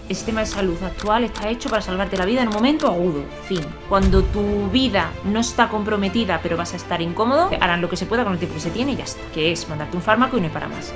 El sistema de salud actual está hecho para salvarte la vida en un momento agudo. Fin. Cuando tu vida no está comprometida, pero vas a estar incómodo, harán lo que se pueda con el tiempo que se tiene y ya está. Que es mandarte un fármaco y no hay para más.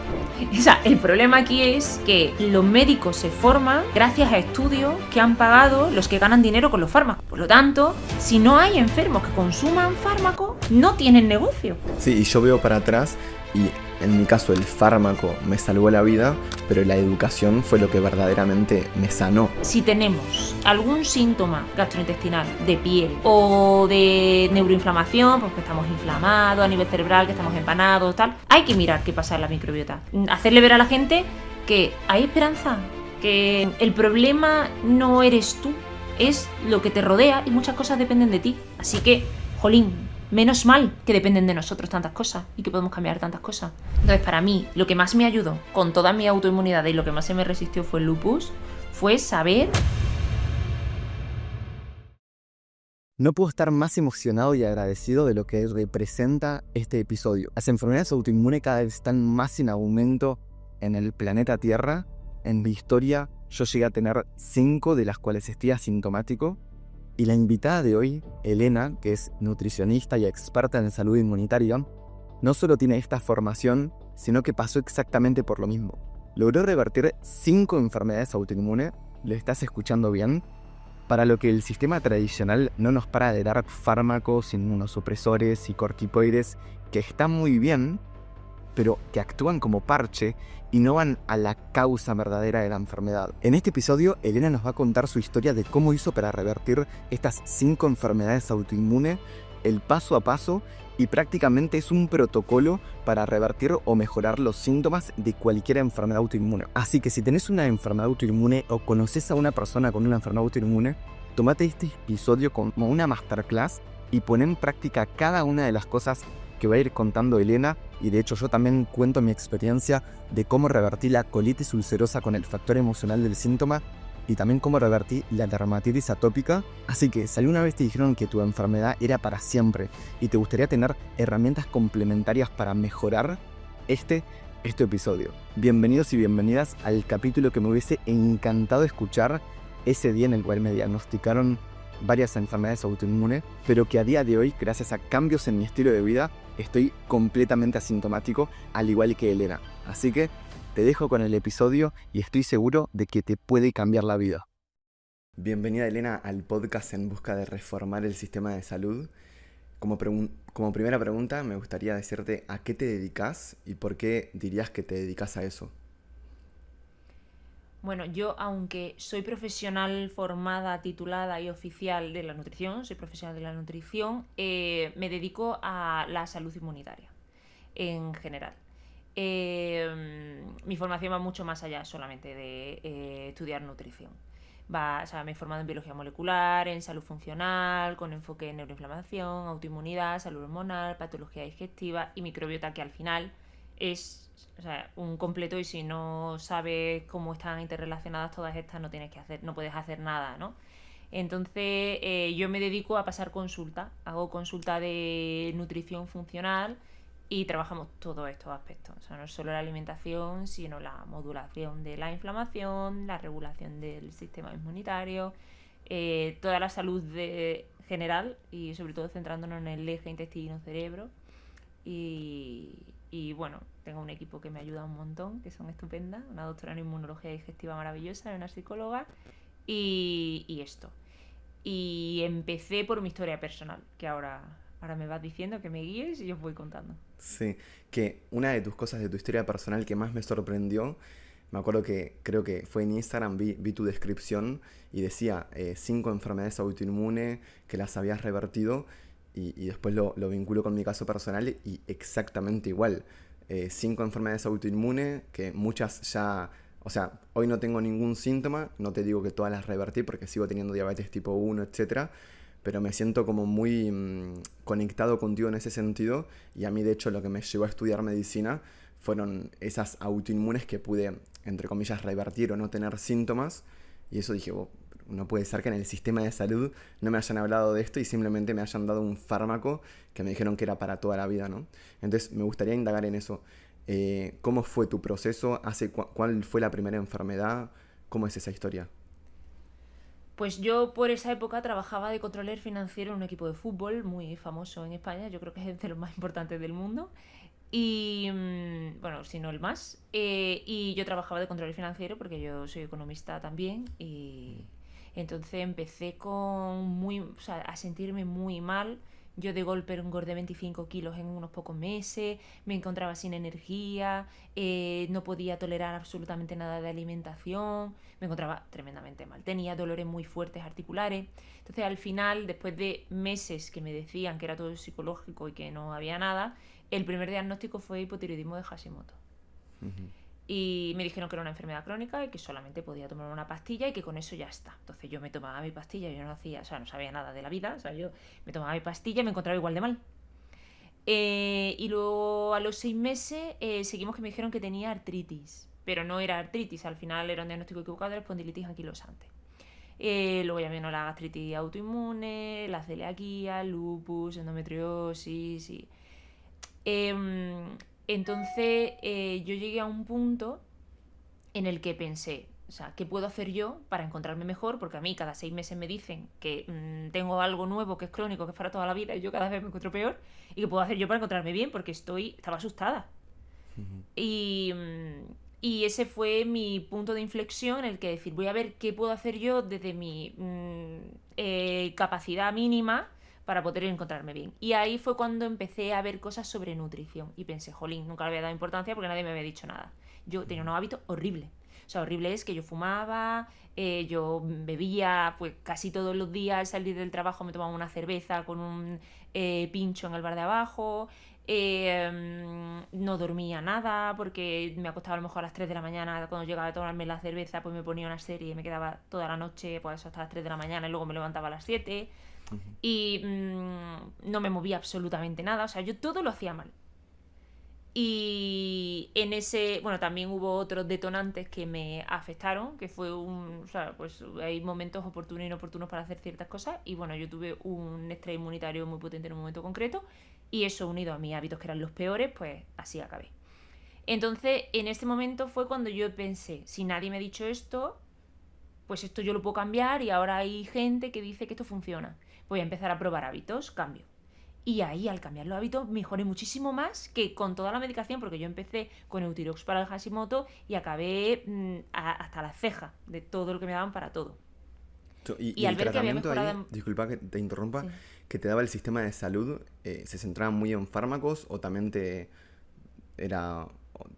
O sea, el problema aquí es que los médicos se forman gracias a estudios que han pagado los que ganan dinero con los fármacos. Por lo tanto, si no hay enfermos que consuman fármacos, no tienen negocio. Sí, y yo veo para atrás y en mi caso el fármaco me salvó la vida, pero la educación fue lo que verdaderamente me sanó. Si tenemos algún síntoma gastrointestinal, de piel o de neuroinflamación, porque estamos inflamados a nivel cerebral, que estamos empanados, tal, hay que mirar qué pasa en la microbiota. Hacerle ver a la gente que hay esperanza, que el problema no eres tú, es lo que te rodea y muchas cosas dependen de ti. Así que, jolín, menos mal que dependen de nosotros tantas cosas y que podemos cambiar tantas cosas. Entonces, para mí, lo que más me ayudó con toda mi autoinmunidad y lo que más se me resistió fue el lupus, fue saber... No puedo estar más emocionado y agradecido de lo que representa este episodio. Las enfermedades autoinmunes cada vez están más en aumento en el planeta Tierra. En mi historia, yo llegué a tener 5 de las cuales estoy asintomático. Y la invitada de hoy, Elena, que es nutricionista y experta en salud inmunitaria, no solo tiene esta formación, sino que pasó exactamente por lo mismo. Logró revertir 5 enfermedades autoinmunes, lo estás escuchando bien, para lo que el sistema tradicional no nos para de dar fármacos, inmunosupresores y corticoides, que están muy bien, pero que actúan como parche y no van a la causa verdadera de la enfermedad. En este episodio, Elena nos va a contar su historia de cómo hizo para revertir estas 5 enfermedades autoinmunes, el paso a paso, y prácticamente es un protocolo para revertir o mejorar los síntomas de cualquier enfermedad autoinmune. Así que si tenés una enfermedad autoinmune o conoces a una persona con una enfermedad autoinmune, tomate este episodio como una masterclass y pon en práctica cada una de las cosas que va a ir contando Elena, y de hecho yo también cuento mi experiencia de cómo revertí la colitis ulcerosa con el factor emocional del síntoma y también cómo revertí la dermatitis atópica. Así que si alguna vez te dijeron que tu enfermedad era para siempre y te gustaría tener herramientas complementarias para mejorar, este es tu episodio. Bienvenidos y bienvenidas al capítulo que me hubiese encantado escuchar ese día en el cual me diagnosticaron varias enfermedades autoinmunes, pero que a día de hoy, gracias a cambios en mi estilo de vida, estoy completamente asintomático, al igual que Elena. Así que te dejo con el episodio y estoy seguro de que te puede cambiar la vida. Bienvenida, Elena, al podcast En Busca de Reformar el Sistema de Salud. Como primera pregunta, me gustaría decirte a qué te dedicas y por qué dirías que te dedicas a eso. Bueno, yo, aunque soy profesional formada, titulada y oficial de la nutrición, soy profesional de la nutrición, me dedico a la salud inmunitaria en general. Mi formación va mucho más allá solamente de estudiar nutrición. Me he formado en biología molecular, en salud funcional, con enfoque en neuroinflamación, autoinmunidad, salud hormonal, patología digestiva y microbiota, que al final es un completo, y si no sabes cómo están interrelacionadas todas estas, no puedes hacer nada, ¿no? Entonces, yo me dedico a pasar consulta, hago consulta de nutrición funcional y trabajamos todos estos aspectos. O sea, no solo la alimentación, sino la modulación de la inflamación, la regulación del sistema inmunitario, toda la salud general, y sobre todo centrándonos en el eje intestino-cerebro. Y bueno, tengo un equipo que me ayuda un montón, que son estupendas, una doctora en inmunología digestiva maravillosa, una psicóloga y esto. Y empecé por mi historia personal, que ahora me vas diciendo, que me guíes y yo os voy contando. Sí, que una de tus cosas de tu historia personal que más me sorprendió, me acuerdo que creo que fue en Instagram, vi tu descripción y decía 5 enfermedades autoinmunes que las habías revertido. Y después lo vinculo con mi caso personal y exactamente igual. 5 enfermedades autoinmunes, que muchas ya... O sea, hoy no tengo ningún síntoma, no te digo que todas las revertí porque sigo teniendo diabetes tipo 1, etc. Pero me siento como muy conectado contigo en ese sentido. Y a mí, de hecho, lo que me llevó a estudiar medicina fueron esas autoinmunes que pude, entre comillas, revertir o no tener síntomas. Y eso dije, no puede ser que en el sistema de salud no me hayan hablado de esto y simplemente me hayan dado un fármaco que me dijeron que era para toda la vida, ¿no? Entonces me gustaría indagar en eso. ¿Cómo fue tu proceso? ¿Cuál fue la primera enfermedad? ¿Cómo es esa historia? Pues yo por esa época trabajaba de controller financiero en un equipo de fútbol muy famoso en España, yo creo que es de los más importantes del mundo. Y bueno, si no el más. Y yo trabajaba de control financiero porque yo soy economista también. Y entonces empecé o sea, a sentirme muy mal. Yo de golpe engordé 25 kilos en unos pocos meses, me encontraba sin energía, no podía tolerar absolutamente nada de alimentación, me encontraba tremendamente mal. Tenía dolores muy fuertes articulares. Entonces al final, después de meses que me decían que era todo psicológico y que no había nada, el primer diagnóstico fue hipotiroidismo de Hashimoto. Ujú. Y me dijeron que era una enfermedad crónica y que solamente podía tomar una pastilla y que con eso ya está. Entonces yo me tomaba mi pastilla, yo no hacía, o sea, no sabía nada de la vida, o sea, yo me tomaba mi pastilla y me encontraba igual de mal. Y luego a los 6 meses seguimos que me dijeron que tenía artritis, pero no era artritis, al final era un diagnóstico equivocado de la espondilitis anquilosante. Luego ya vino la gastritis autoinmune, la celiaquía, lupus, endometriosis y entonces yo llegué a un punto en el que pensé, o sea, ¿qué puedo hacer yo para encontrarme mejor? Porque a mí cada 6 meses me dicen que tengo algo nuevo que es crónico, que es para toda la vida, y yo cada vez me encuentro peor. ¿Y qué puedo hacer yo para encontrarme bien? Porque estaba asustada. Ujú. Y, y ese fue mi punto de inflexión en el que decir, voy a ver qué puedo hacer yo desde mi capacidad mínima para poder encontrarme bien. Y ahí fue cuando empecé a ver cosas sobre nutrición. Y pensé, jolín, nunca le había dado importancia porque nadie me había dicho nada. Yo tenía unos hábitos horribles. O sea, horrible es que yo fumaba, yo bebía pues casi todos los días al salir del trabajo me tomaba una cerveza con un pincho en el bar de abajo, no dormía nada porque me acostaba a lo mejor a las 3 de la mañana. Cuando llegaba a tomarme la cerveza pues me ponía una serie y me quedaba toda la noche pues hasta las 3 de la mañana y luego me levantaba a las 7 y no me movía absolutamente nada. O sea, yo todo lo hacía mal. Y en ese, bueno, también hubo otros detonantes que me afectaron, que fue o sea, pues hay momentos oportunos e inoportunos para hacer ciertas cosas y bueno, yo tuve un estrés inmunitario muy potente en un momento concreto y eso unido a mis hábitos que eran los peores, pues así acabé. Entonces, en este momento fue cuando yo pensé, si nadie me ha dicho esto, pues esto yo lo puedo cambiar y ahora hay gente que dice que esto funciona. Voy a empezar a probar hábitos, cambio. Y ahí, al cambiar los hábitos, mejoré muchísimo más que con toda la medicación, porque yo empecé con Eutirox para el Hashimoto y acabé hasta la ceja de todo lo que me daban para todo. Y Y el al ver que había tratamiento ahí, mejorado... disculpa que te interrumpa, Sí. que te daba el sistema de salud, ¿se centraba muy en fármacos o también te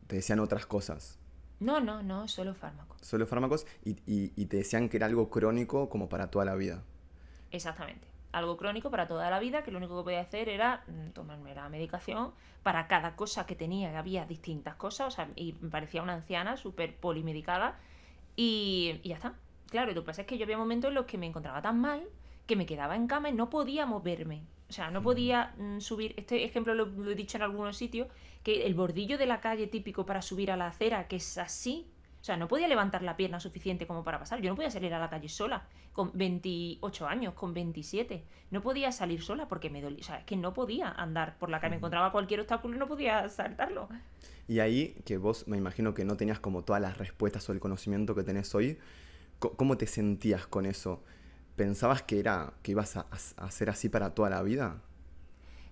decían otras cosas? No, no, no, solo fármacos. Solo fármacos y te decían que era algo crónico como para toda la vida. Exactamente. Algo crónico para toda la vida, que lo único que podía hacer era tomarme la medicación para cada cosa que tenía, que había distintas cosas, o sea, y me parecía una anciana súper polimedicada y ya está. Claro, y lo que pasa es que yo había momentos en los que me encontraba tan mal que me quedaba en cama y no podía moverme. O sea, no podía subir. Este ejemplo lo he dicho en algunos sitios, que el bordillo de la calle típico para subir a la acera, que es así, o sea, no podía levantar la pierna suficiente como para pasar. Yo no podía salir a la calle sola, con 28 años, con 27. No podía salir sola porque me dolía. O sea, es que no podía andar por la calle. Me encontraba cualquier obstáculo y no podía saltarlo. Y ahí, que vos me imagino que no tenías como todas las respuestas o el conocimiento que tenés hoy, ¿cómo te sentías con eso? ¿Pensabas que ibas a ser así para toda la vida?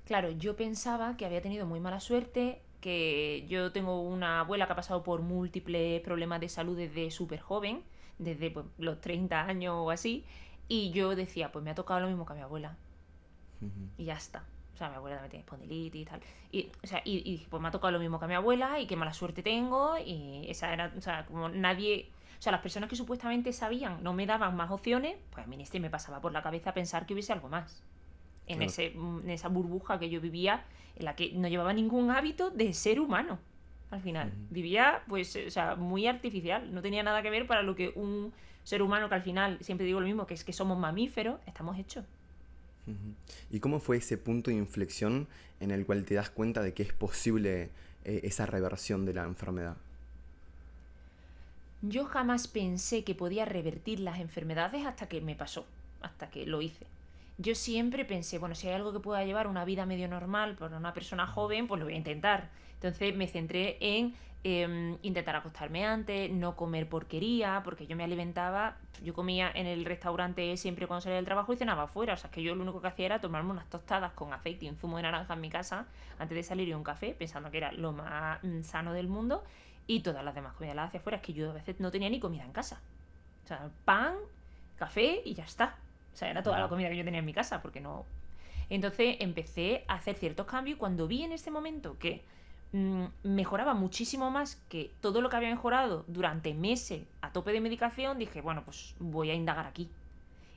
Claro, yo pensaba que había tenido muy mala suerte, que yo tengo una abuela que ha pasado por múltiples problemas de salud desde súper joven, desde pues, los 30 años o así, y yo decía, pues me ha tocado lo mismo que a mi abuela, y ya está. O sea, mi abuela también tiene espondilitis y tal. Y, o sea, y dije, pues me ha tocado lo mismo que a mi abuela y qué mala suerte tengo. Y esa era, o sea, como nadie... O sea, las personas que supuestamente sabían no me daban más opciones, pues a mí este me pasaba por la cabeza pensar que hubiese algo más Claro. en esa burbuja que yo vivía, en la que no llevaba ningún hábito de ser humano. Al final, Ujú. vivía, pues, o sea, muy artificial. No tenía nada que ver para lo que un ser humano, que al final, siempre digo lo mismo, que es que somos mamíferos, estamos hechos. Ujú. ¿Y cómo fue ese punto de inflexión en el cual te das cuenta de que es posible esa reversión de la enfermedad? Yo jamás pensé que podía revertir las enfermedades hasta que me pasó, hasta que lo hice. yo siempre pensé, bueno, si hay algo que pueda llevar una vida medio normal para una persona joven, pues lo voy a intentar. Entonces me centré en intentar acostarme antes, no comer porquería, porque yo me alimentaba, yo comía en el restaurante siempre cuando salía del trabajo y cenaba afuera, o sea, que yo lo único que hacía era tomarme unas tostadas con aceite y un zumo de naranja en mi casa antes de salir y un café, pensando que era lo más sano del mundo, y todas las demás comidas las hacía afuera, es que yo a veces no tenía ni comida en casa. O sea, pan, café y ya está. O sea, era toda la comida que yo tenía en mi casa, porque no... Entonces empecé a hacer ciertos cambios y cuando vi en ese momento que mejoraba muchísimo más que todo lo que había mejorado durante meses a tope de medicación, dije, bueno, pues voy a indagar aquí.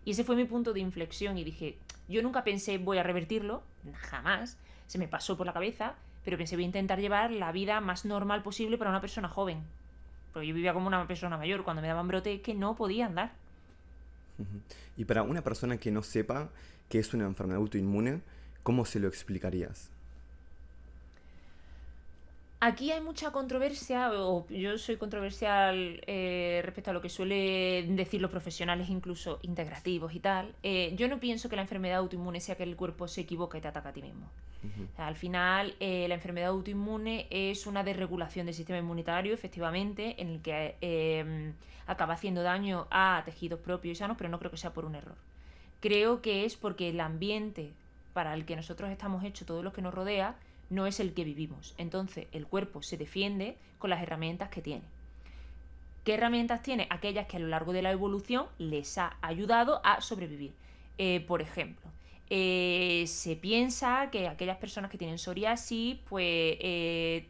Y ese fue mi punto de inflexión y dije, yo nunca pensé voy a revertirlo, jamás, se me pasó por la cabeza, pero pensé voy a intentar llevar la vida más normal posible para una persona joven. Porque yo vivía como una persona mayor, cuando me daban brote que no podía andar. Ujú. Y para una persona que no sepa qué es una enfermedad autoinmune, ¿cómo se lo explicarías? Aquí hay mucha controversia, o yo soy controversial respecto a lo que suelen decir los profesionales, incluso integrativos y tal. Yo no pienso que la enfermedad autoinmune sea que el cuerpo se equivoca y te ataca a ti mismo. Ujú. O sea, al final, la enfermedad autoinmune es una desregulación del sistema inmunitario, efectivamente, en el que acaba haciendo daño a tejidos propios y sanos, pero no creo que sea por un error. Creo que es porque el ambiente para el que nosotros estamos hechos, todo lo que nos rodea, no es el que vivimos. Entonces el cuerpo se defiende con las herramientas que tiene. ¿Qué herramientas tiene? Aquellas que a lo largo de la evolución les ha ayudado a sobrevivir. Por ejemplo, se piensa que aquellas personas que tienen psoriasis pues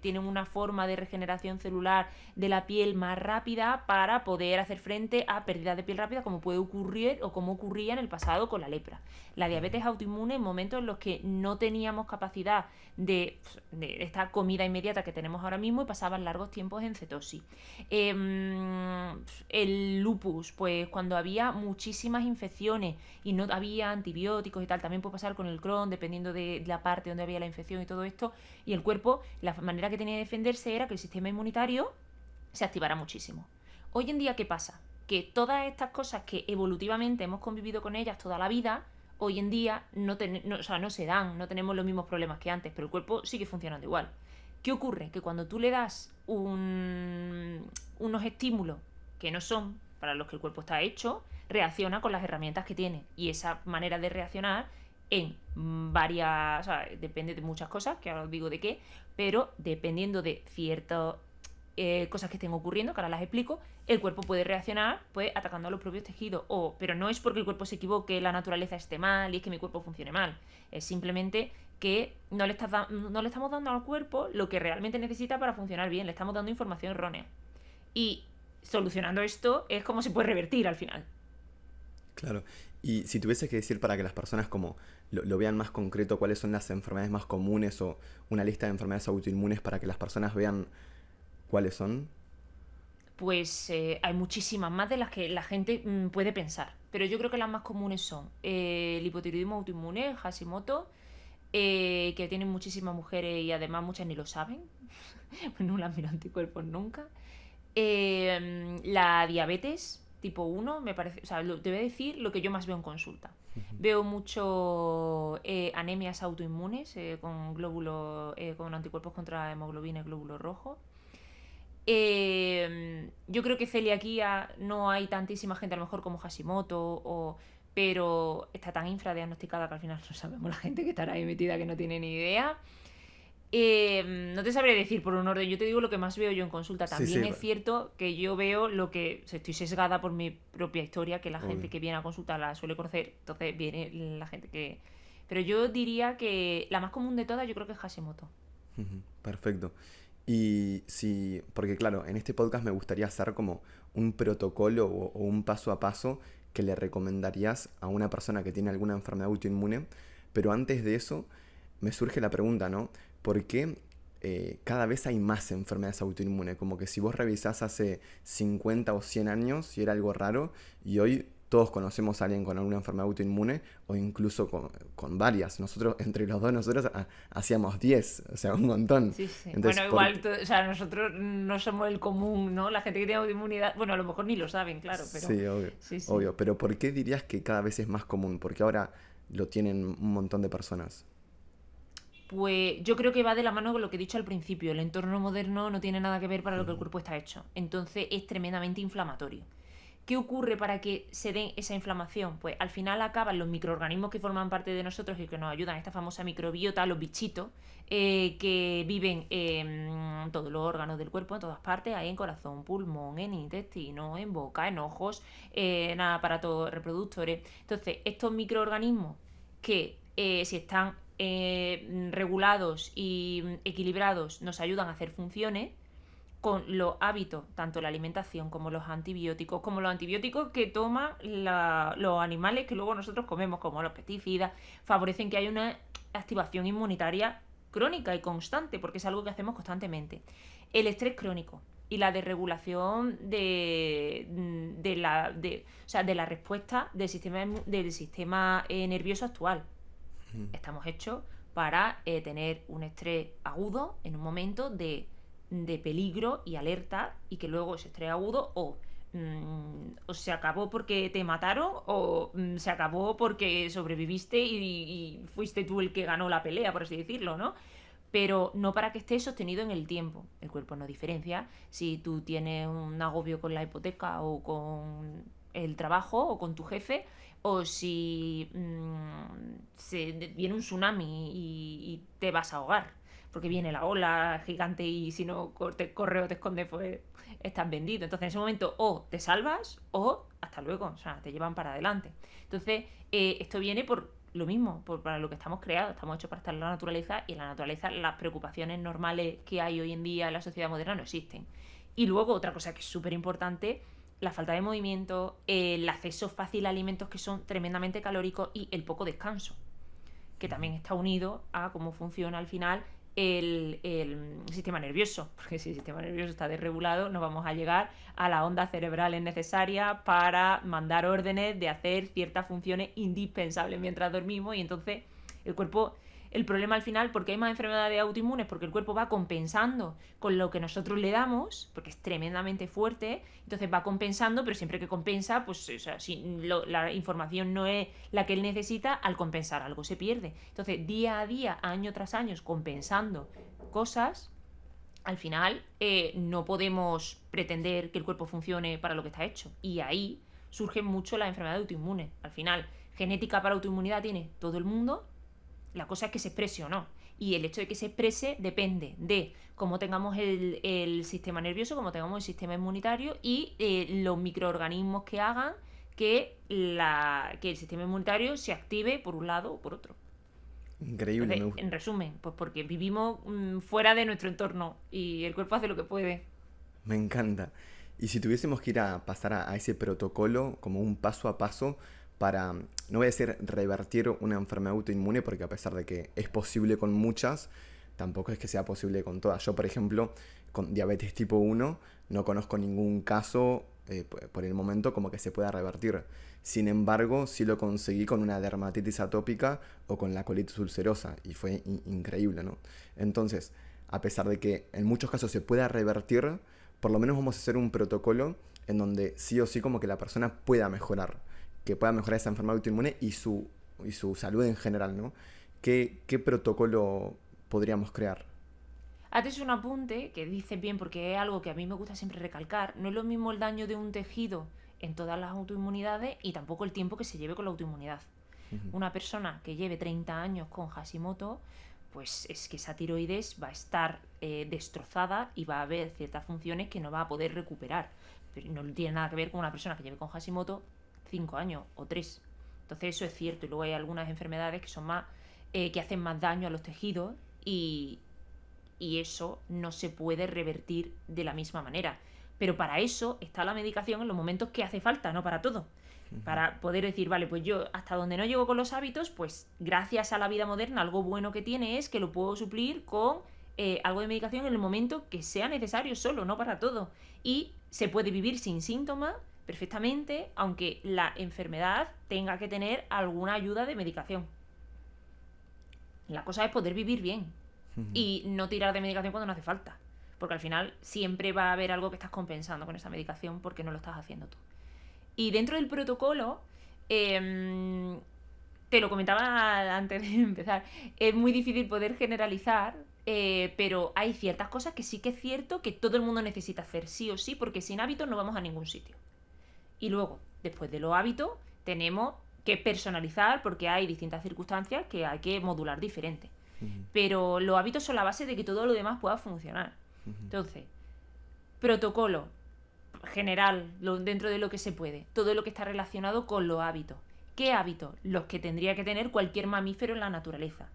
tienen una forma de regeneración celular de la piel más rápida para poder hacer frente a pérdidas de piel rápida como puede ocurrir o como ocurría en el pasado con la lepra. La diabetes autoinmune en momentos en los que no teníamos capacidad de esta comida inmediata que tenemos ahora mismo y pasaban largos tiempos en cetosis. El lupus, pues cuando había muchísimas infecciones y no había antibióticos y tal, también puede pasar con el Crohn, dependiendo de la parte donde había la infección y todo esto, y el cuerpo, la manera que tenía de defenderse era que el sistema inmunitario se activara muchísimo. Hoy en día, ¿qué pasa? Que todas estas cosas que evolutivamente hemos convivido con ellas toda la vida, hoy en día no se dan, no tenemos los mismos problemas que antes, pero el cuerpo sigue funcionando igual. ¿Qué ocurre? Que cuando tú le das unos estímulos que no son para los que el cuerpo está hecho, reacciona con las herramientas que tiene. Y esa manera de reaccionar en varias... O sea, depende de muchas cosas, que ahora os digo de qué, pero dependiendo de ciertas cosas que estén ocurriendo, que ahora las explico, el cuerpo puede reaccionar pues atacando a los propios tejidos. Pero no es porque el cuerpo se equivoque, la naturaleza esté mal y es que mi cuerpo funcione mal. Es simplemente que no le estamos dando al cuerpo lo que realmente necesita para funcionar bien, le estamos dando información errónea. Y solucionando esto es como se puede revertir al final. Claro. Y si tuviese que decir para que las personas como lo vean más concreto, cuáles son las enfermedades más comunes o una lista de enfermedades autoinmunes para que las personas vean cuáles son. Pues hay muchísimas más de las que la gente puede pensar. Pero yo creo que las más comunes son el hipotiroidismo autoinmune, Hashimoto, que tienen muchísimas mujeres y además muchas ni lo saben. No las miran anticuerpos nunca. La diabetes tipo 1, me parece, o sea, te voy a decir lo que yo más veo en consulta. Veo mucho anemias autoinmunes con glóbulos, con anticuerpos contra hemoglobina y glóbulos rojos. Yo creo que celiaquía no hay tantísima gente a lo mejor como Hashimoto, pero está tan infradiagnosticada que al final no sabemos la gente que estará ahí metida que no tiene ni idea. No te sabré decir por un orden, yo te digo lo que más veo yo en consulta. También Sí, es cierto que yo veo lo que estoy sesgada por mi propia historia, que la obvio. gente que viene a consulta la suele conocer, entonces viene la gente que... Pero yo diría que la más común de todas yo creo que es Hashimoto. Ujú. Perfecto. Y sí, porque claro, en este podcast me gustaría hacer como un protocolo o un paso a paso que le recomendarías a una persona que tiene alguna enfermedad autoinmune, pero antes de eso me surge la pregunta, ¿no? ¿Por qué cada vez hay más enfermedades autoinmunes? Como que si vos revisás hace 50 o 100 años y era algo raro, y hoy todos conocemos a alguien con alguna enfermedad autoinmune o incluso con varias. Nosotros, entre los dos, nosotros hacíamos 10, o sea, un montón. Sí, sí. Entonces, Bueno, igual, o sea, nosotros no somos el común, ¿no? La gente que tiene autoinmunidad, bueno, a lo mejor ni lo saben, claro, pero... Sí, obvio, Sí, sí. obvio. Pero ¿por qué dirías que cada vez es más común? Porque ahora lo tienen un montón de personas? Pues yo creo que va de la mano con lo que he dicho al principio. El entorno moderno no tiene nada que ver para lo que el cuerpo está hecho. Entonces es tremendamente inflamatorio. ¿Qué ocurre para que se dé esa inflamación? Pues al final acaban los microorganismos que forman parte de nosotros y que nos ayudan, esta famosa microbiota, los bichitos, que viven en todos los órganos del cuerpo, en todas partes, ahí en corazón, pulmón, en intestino, en boca, en ojos, en aparatos reproductores. Entonces, estos microorganismos que si están regulados y equilibrados nos ayudan a hacer funciones, con los hábitos, tanto la alimentación como los antibióticos que toman los animales que luego nosotros comemos, como los pesticidas, favorecen que haya una activación inmunitaria crónica y constante, porque es algo que hacemos constantemente. El estrés crónico y la desregulación de la respuesta del sistema nervioso actual. Estamos hechos para tener un estrés agudo en un momento de peligro y alerta, y que luego ese estrés agudo o se acabó porque te mataron o se acabó porque sobreviviste y fuiste tú el que ganó la pelea, por así decirlo, ¿no? Pero no para que esté sostenido en el tiempo. El cuerpo no diferencia si tú tienes un agobio con la hipoteca o con el trabajo o con tu jefe, o si viene un tsunami y te vas a ahogar porque viene la ola gigante y si no te corre o te escondes, pues estás vendido. Entonces en ese momento o te salvas o hasta luego, o sea, te llevan para adelante. Entonces esto viene por lo mismo, para lo que estamos creados, estamos hechos para estar en la naturaleza, y en la naturaleza las preocupaciones normales que hay hoy en día en la sociedad moderna no existen. Y luego otra cosa que es súper importante, la falta de movimiento, el acceso fácil a alimentos que son tremendamente calóricos y el poco descanso, que también está unido a cómo funciona al final el sistema nervioso, porque si el sistema nervioso está desregulado no vamos a llegar a las ondas cerebrales necesarias para mandar órdenes de hacer ciertas funciones indispensables mientras dormimos, y entonces el cuerpo, el problema al final, porque hay más enfermedades autoinmunes, porque el cuerpo va compensando con lo que nosotros le damos, porque es tremendamente fuerte, entonces va compensando, pero siempre que compensa, pues o sea, si la información no es la que él necesita, al compensar algo se pierde. Entonces, día a día, año tras año, compensando cosas, al final no podemos pretender que el cuerpo funcione para lo que está hecho. Y ahí surgen mucho las enfermedades autoinmunes. Al final, genética para autoinmunidad tiene todo el mundo. La cosa es que se exprese o no. Y el hecho de que se exprese depende de cómo tengamos el sistema nervioso, cómo tengamos el sistema inmunitario y los microorganismos que hagan que el sistema inmunitario se active por un lado o por otro. Increíble. Entonces, en resumen, pues porque vivimos fuera de nuestro entorno y el cuerpo hace lo que puede. Me encanta. Y si tuviésemos que ir a pasar a ese protocolo como un paso a paso para, no voy a decir revertir una enfermedad autoinmune, porque a pesar de que es posible con muchas, tampoco es que sea posible con todas. Yo, por ejemplo, con diabetes tipo 1, no conozco ningún caso por el momento como que se pueda revertir. Sin embargo, sí lo conseguí con una dermatitis atópica o con la colitis ulcerosa, y fue increíble, ¿no? Entonces, a pesar de que en muchos casos se pueda revertir, por lo menos vamos a hacer un protocolo en donde sí o sí como que la persona pueda mejorar, que pueda mejorar esa enfermedad autoinmune y su salud en general, ¿no? ¿Qué protocolo podríamos crear? Haces un apunte que dices bien, porque es algo que a mí me gusta siempre recalcar. No es lo mismo el daño de un tejido en todas las autoinmunidades y tampoco el tiempo que se lleve con la autoinmunidad. Una persona que lleve 30 años con Hashimoto, pues es que esa tiroides va a estar destrozada y va a haber ciertas funciones que no va a poder recuperar. Pero no tiene nada que ver con una persona que lleve con Hashimoto 5 años o 3. Entonces eso es cierto. Y luego hay algunas enfermedades que son más que hacen más daño a los tejidos y eso no se puede revertir de la misma manera. Pero para eso está la medicación en los momentos que hace falta, no para todo. Para poder decir, vale, pues yo hasta donde no llego con los hábitos, pues gracias a la vida moderna, algo bueno que tiene es que lo puedo suplir con algo de medicación en el momento que sea necesario solo, no para todo. Y se puede vivir sin síntomas perfectamente, aunque la enfermedad tenga que tener alguna ayuda de medicación. La cosa es poder vivir bien y no tirar de medicación cuando no hace falta. Porque al final siempre va a haber algo que estás compensando con esa medicación porque no lo estás haciendo tú. Y dentro del protocolo te te lo comentaba antes de empezar, es muy difícil poder generalizar, pero hay ciertas cosas que sí que es cierto que todo el mundo necesita hacer sí o sí, porque sin hábitos no vamos a ningún sitio. Y luego, después de los hábitos, tenemos que personalizar porque hay distintas circunstancias que hay que modular diferente. Pero los hábitos son la base de que todo lo demás pueda funcionar. Entonces, protocolo general, dentro de lo que se puede, todo lo que está relacionado con los hábitos. ¿Qué hábitos? Los que tendría que tener cualquier mamífero en la naturaleza,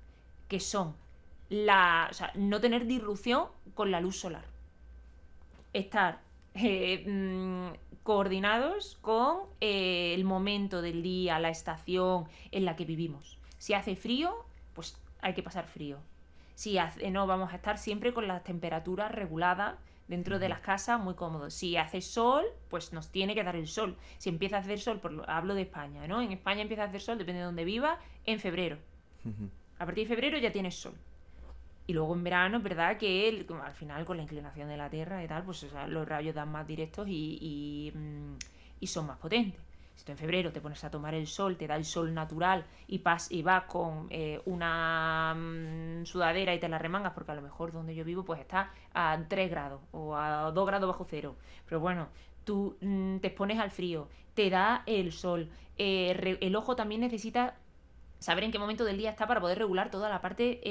que son o sea, no tener disrupción con la luz solar, estar coordinados con el momento del día, la estación en la que vivimos. Si hace frío, pues hay que pasar frío. Si no, vamos a estar siempre con las temperaturas reguladas dentro de las casas, muy cómodos. Si hace sol, pues nos tiene que dar el sol. Si empieza a hacer sol, hablo de España, ¿no? En España empieza a hacer sol, depende de donde viva, en febrero. A partir de febrero ya tienes sol. Y luego en verano es verdad que al final con la inclinación de la Tierra y tal, pues o sea, los rayos dan más directos y son más potentes. Si tú en febrero te pones a tomar el sol, te da el sol natural y vas con una sudadera y te la remangas, porque a lo mejor donde yo vivo pues está a 3 grados o a 2 grados bajo cero. Pero bueno, tú te expones al frío, te da el sol. El ojo también necesita saber en qué momento del día está para poder regular toda la parte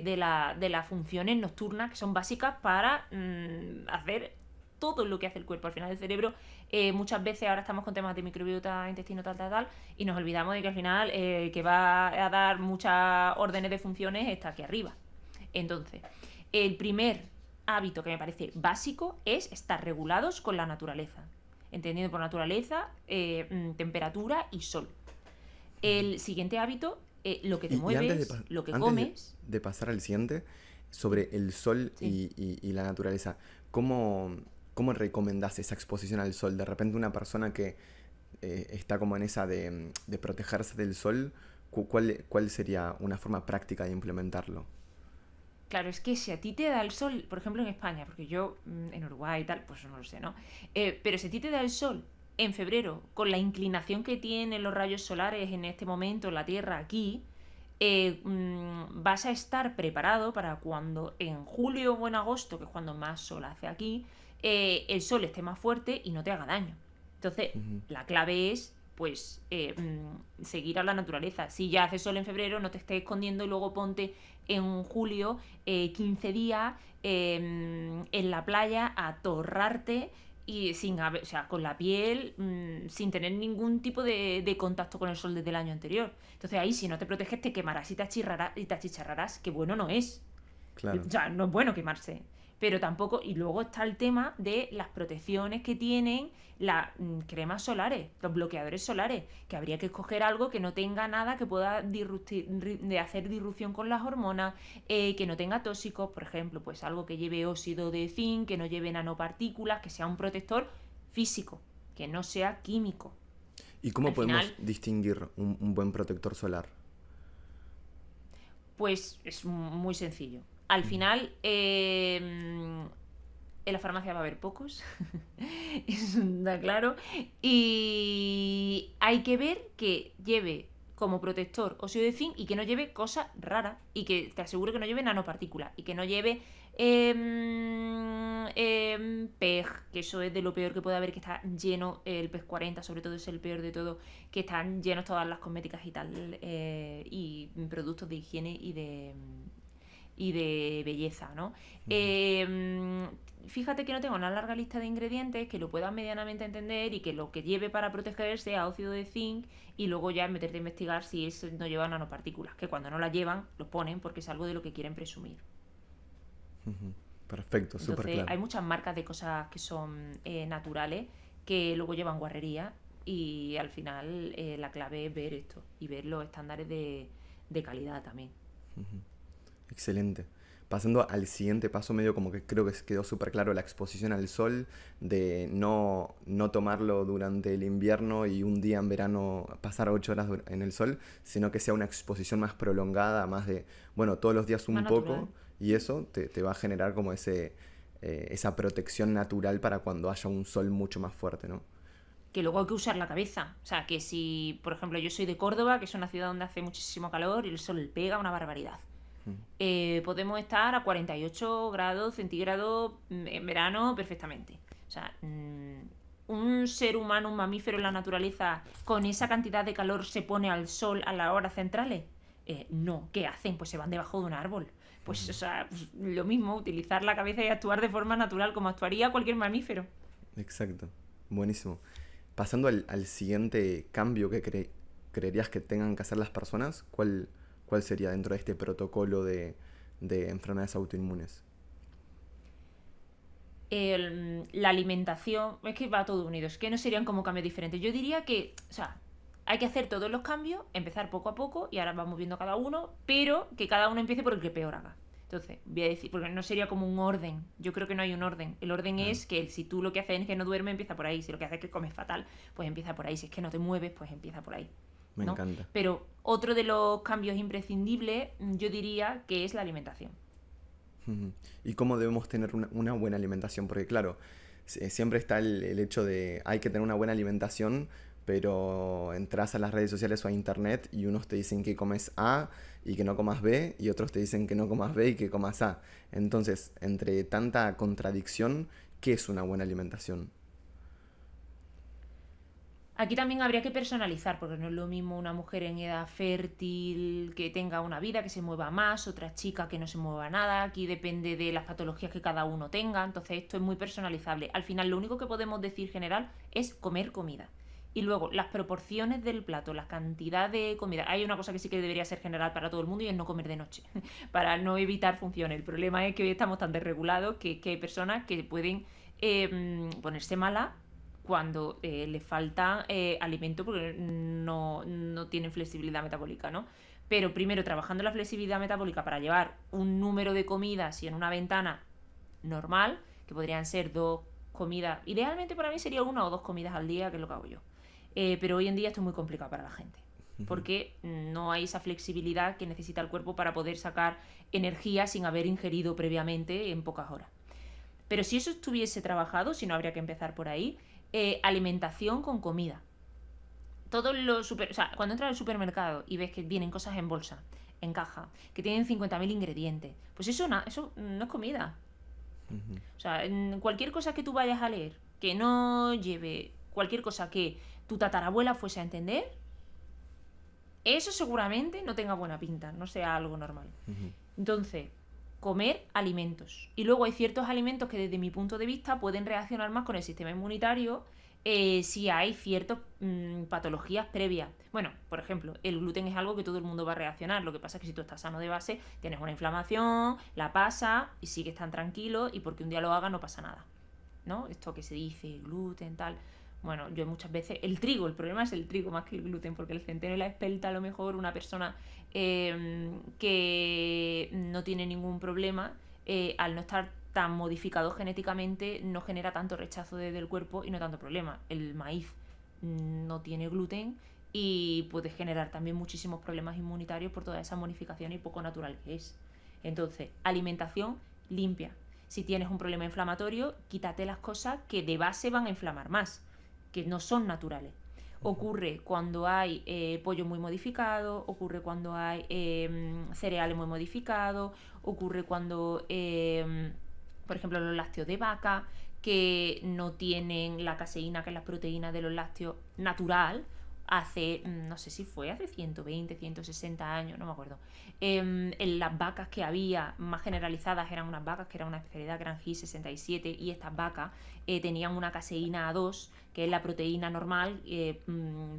de las funciones nocturnas que son básicas para hacer todo lo que hace el cuerpo. Al final el cerebro, muchas veces ahora estamos con temas de microbiota, intestino, tal, y nos olvidamos de que al final que va a dar muchas órdenes de funciones está aquí arriba. Entonces, el primer hábito que me parece básico es estar regulados con la naturaleza. Entendiendo por naturaleza, temperatura y sol. El siguiente hábito, lo que te mueves, lo que comes. De pasar al siguiente, sobre el sol y la naturaleza, ¿cómo recomendás esa exposición al sol? De repente una persona que está como en esa de protegerse del sol, ¿cuál sería una forma práctica de implementarlo? Claro, es que si a ti te da el sol, por ejemplo en España, porque yo en Uruguay y tal, pues no lo sé, ¿no? Pero si a ti te da el sol en febrero, con la inclinación que tienen los rayos solares en este momento en la Tierra aquí, vas a estar preparado para cuando en julio o en agosto, que es cuando más sol hace aquí, el sol esté más fuerte y no te haga daño. Entonces, la clave es pues seguir a la naturaleza. Si ya hace sol en febrero, no te estés escondiendo y luego ponte en julio 15 días en la playa a torrarte y o sea, con la piel sin tener ningún tipo de contacto con el sol desde el año anterior. Entonces ahí si no te proteges te quemarás y te achicharrarás, que bueno no es. Claro. O sea, no es bueno quemarse. Pero tampoco, y luego está el tema de las protecciones que tienen las cremas solares, los bloqueadores solares, que habría que escoger algo que no tenga nada que pueda de hacer disrupción con las hormonas, que no tenga tóxicos, por ejemplo, pues algo que lleve óxido de zinc, que no lleve nanopartículas, que sea un protector físico, que no sea químico. ¿Y cómo podemos distinguir un buen protector solar? Pues es muy sencillo. Al final, en la farmacia va a haber pocos, eso está claro, y hay que ver que lleve como protector óxido de zinc y que no lleve cosas raras, y que te asegure que no lleve nanopartículas, y que no lleve PEG, que eso es de lo peor que puede haber, que está lleno, el PEG 40 sobre todo es el peor de todo, que están llenos todas las cosméticas y tal, y productos de higiene y de belleza, ¿no? Fíjate que no tengo una larga lista de ingredientes, que lo puedas medianamente entender y que lo que lleve para protegerse sea óxido de zinc, y luego ya meterte a investigar si eso no lleva nanopartículas, que cuando no las llevan, los ponen porque es algo de lo que quieren presumir. Perfecto, súper claro. Hay muchas marcas de cosas que son naturales que luego llevan guarrería, y al final la clave es ver esto y ver los estándares de calidad también. Excelente. Pasando al siguiente paso, medio como que creo que quedó súper claro la exposición al sol, de no tomarlo durante el invierno y un día en verano pasar 8 horas en el sol, sino que sea una exposición más prolongada, más de, bueno, todos los días un Más poco, natural. y eso te va a generar como esa protección natural para cuando haya un sol mucho más fuerte, ¿no? que luego hay que usar la cabeza. O sea, que si, por ejemplo, yo soy de Córdoba, que es una ciudad donde hace muchísimo calor y el sol pega una barbaridad. Podemos estar a 48 grados centígrados en verano perfectamente. O sea, un ser humano, un mamífero en la naturaleza, con esa cantidad de calor se pone al sol a las horas centrales. No, ¿qué hacen? Pues se van debajo de un árbol. Pues, o sea, pues, lo mismo, utilizar la cabeza y actuar de forma natural como actuaría cualquier mamífero. Exacto, buenísimo. Pasando al siguiente cambio que creerías que tengan que hacer las personas, ¿cuál sería dentro de este protocolo de enfermedades autoinmunes? La alimentación, es que va todo unido, es que no serían como cambios diferentes. Yo diría que, o sea, hay que hacer todos los cambios, empezar poco a poco y ahora vamos viendo cada uno, pero que cada uno empiece por el que peor haga. Entonces, voy a decir, porque no sería como un orden. Yo creo que no hay un orden. El orden es que si tú lo que haces es que no duermes, empieza por ahí. Si lo que haces es que comes fatal, pues empieza por ahí. Si es que no te mueves, pues empieza por ahí. Me ¿No? encanta. Pero otro de los cambios imprescindibles, yo diría que es la alimentación. Ujú. ¿Y cómo debemos tener una buena alimentación? Porque claro, siempre está el hecho de hay que tener una buena alimentación, pero entras a las redes sociales o a internet y unos te dicen que comes A y que no comas B, y otros te dicen que no comas B y que comas A. Entonces, entre tanta contradicción, ¿qué es una buena alimentación? Aquí también habría que personalizar, porque no es lo mismo una mujer en edad fértil que tenga una vida, que se mueva más, otra chica que no se mueva nada. Aquí depende de las patologías que cada uno tenga, entonces esto es muy personalizable. Al final lo único que podemos decir general es comer comida. Y luego, las proporciones del plato, la cantidad de comida. Hay una cosa que sí que debería ser general para todo el mundo y es no comer de noche, para no evitar funciones. El problema es que hoy estamos tan desregulados que hay personas que pueden ponerse malas cuando le falta alimento porque no tienen flexibilidad metabólica, ¿no? Pero primero trabajando la flexibilidad metabólica para llevar un número de comidas y en una ventana normal, que podrían ser 2 comidas, idealmente para mí sería 1 o 2 comidas al día, que es lo que hago yo. Pero hoy en día esto es muy complicado para la gente, Ujú. porque no hay esa flexibilidad que necesita el cuerpo para poder sacar energía sin haber ingerido previamente en pocas horas. Pero si eso estuviese trabajado, si no habría que empezar por ahí, alimentación con comida. Todos los o sea, cuando entras al supermercado y ves que vienen cosas en bolsa, en caja, que tienen 50.000 ingredientes, pues eso no es comida. Ujú. O sea, cualquier cosa que tú vayas a leer que no lleve cualquier cosa que tu tatarabuela fuese a entender, eso seguramente no tenga buena pinta, no sea algo normal. Ujú. Entonces, comer alimentos. Y luego hay ciertos alimentos que desde mi punto de vista pueden reaccionar más con el sistema inmunitario si hay ciertas patologías previas. Bueno, por ejemplo, el gluten es algo que todo el mundo va a reaccionar. Lo que pasa es que si tú estás sano de base, tienes una inflamación, la pasa y sigues tan tranquilo y porque un día lo hagas no pasa nada. ¿No? Esto que se dice, gluten, tal. Bueno, yo muchas veces, el trigo, el problema es el trigo más que el gluten, porque el centeno y la espelta a lo mejor una persona que no tiene ningún problema, al no estar tan modificado genéticamente, no genera tanto rechazo desde el cuerpo y no tanto problema. El maíz no tiene gluten y puede generar también muchísimos problemas inmunitarios por toda esa modificación y poco natural que es. Entonces, alimentación limpia. Si tienes un problema inflamatorio, quítate las cosas que de base van a inflamar más, que no son naturales. Ocurre cuando hay pollo muy modificado, ocurre cuando hay cereales muy modificados, ocurre cuando, por ejemplo, los lácteos de vaca, que no tienen la caseína, que es la proteína de los lácteos natural, hace, no sé si fue hace 120, 160 años, no me acuerdo. En las vacas que había más generalizadas eran unas vacas que eran una especialidad Gran G 67 y estas vacas tenían una caseína A2, que es la proteína normal,